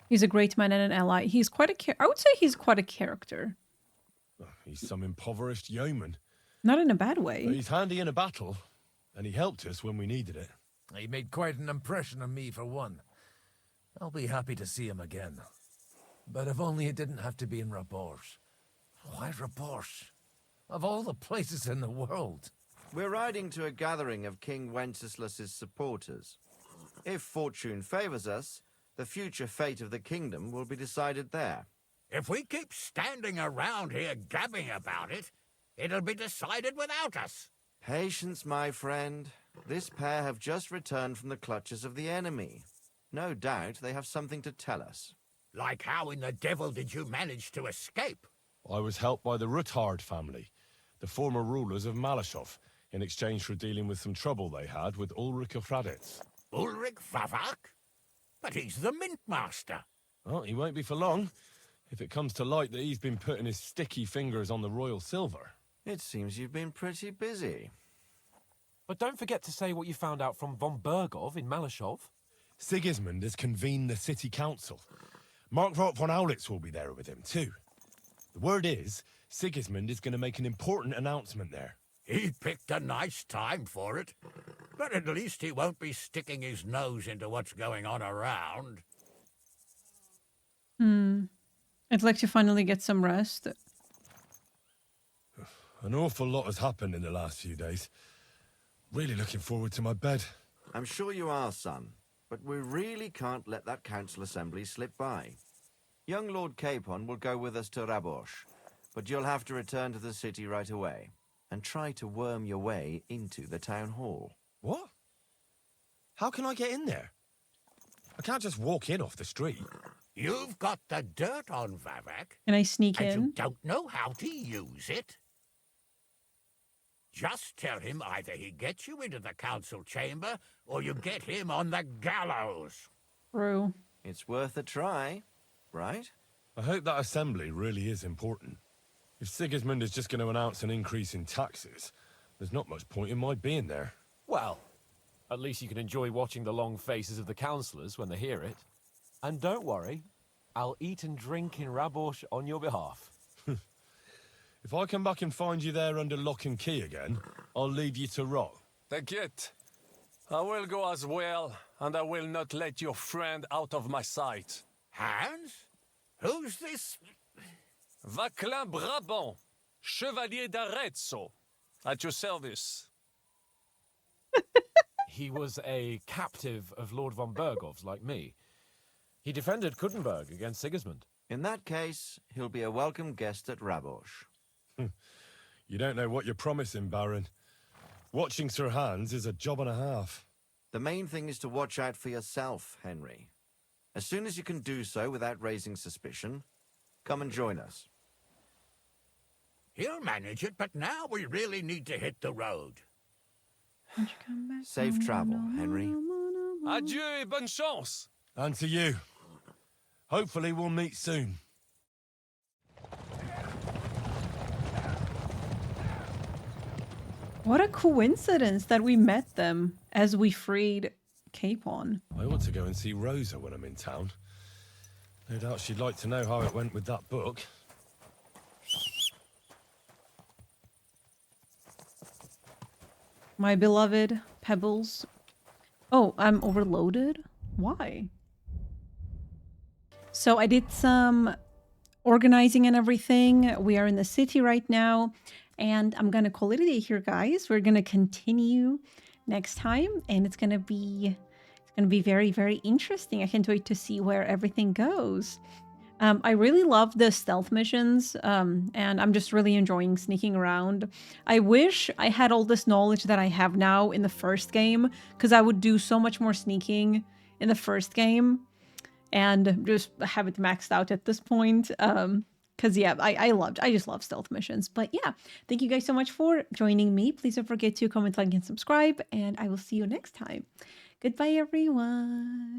He's a great man and an ally. He's quite a I would say he's quite a character. He's some impoverished yeoman. Not in a bad way. But he's handy in a battle, and he helped us when we needed it. He made quite an impression on me, for one. I'll be happy to see him again. But if only it didn't have to be in Rabors. Why Rabors? Of all the places in the world. We're riding to a gathering of King Wenceslas's supporters. If fortune favors us, the future fate of the kingdom will be decided there. If we keep standing around here gabbing about it, it'll be decided without us. Patience, my friend. This pair have just returned from the clutches of the enemy. No doubt they have something to tell us. Like how in the devil did you manage to escape? I was helped by the Ruthard family, the former rulers of Maleshov, in exchange for dealing with some trouble they had with Ulrich of Raditz. Ulrich Vavak? But he's the mint master. Well, he won't be for long, if it comes to light that he's been putting his sticky fingers on the royal silver. It seems you've been pretty busy. But don't forget to say what you found out from von Berghoff in Maleshov. Sigismund has convened the city council. Markvart von Aulitz will be there with him, too. The word is, Sigismund is going to make an important announcement there. He picked a nice time for it. But at least he won't be sticking his nose into what's going on around. I'd like to finally get some rest. An awful lot has happened in the last few days. Really looking forward to my bed. I'm sure you are, son. But we really can't let that council assembly slip by. Young Lord Capon will go with us to Rabosh, but you'll have to return to the city right away and try to worm your way into the town hall. What? How can I get in there? I can't just walk in off the street. You've got the dirt on Vavak. Can I sneak and in? you don't know how to use it? Just tell him either he gets you into the council chamber or you get him on the gallows. True. It's worth a try, right? I hope that assembly really is important. If Sigismund is just going to announce an increase in taxes, there's not much point in my being there. Well, at least you can enjoy watching the long faces of the councillors when they hear it. And don't worry, I'll eat and drink in Rabosh on your behalf. If I come back and find you there under lock and key again, I'll leave you to rot. Take I will go as well, and I will not let your friend out of my sight. Hans? Who's this? Vaclin Brabant, Chevalier d'Arezzo, at your service. He was a captive of Lord von Bergov's, like me. He defended Kuttenberg against Sigismund. In that case, he'll be a welcome guest at Rabosh. You don't know what you're promising, Baron. Watching Sir Hans is a job and a half. The main thing is to watch out for yourself, Henry. As soon as you can do so without raising suspicion, come and join us. He'll manage it, but now we really need to hit the road. Safe travel, Henry. Adieu et bonne chance. And to you. Hopefully we'll meet soon. What a coincidence that we met them as we freed Capon. I ought to go and see Rosa when I'm in town. No doubt she'd like to know how it went with that book. My beloved pebbles. Oh, I'm overloaded? Why? So I did some organizing and everything. We are in the city right now. And I'm going to call it a day here, guys. We're going to continue next time. And it's going to be very, very interesting. I can't wait to see where everything goes. I really love the stealth missions, and I'm just really enjoying sneaking around. I wish I had all this knowledge that I have now in the first game, because I would do so much more sneaking in the first game and just have it maxed out at this point. Because, yeah, I just love stealth missions. But, yeah, thank you guys so much for joining me. Please don't forget to comment, like, and subscribe, and I will see you next time. Goodbye, everyone.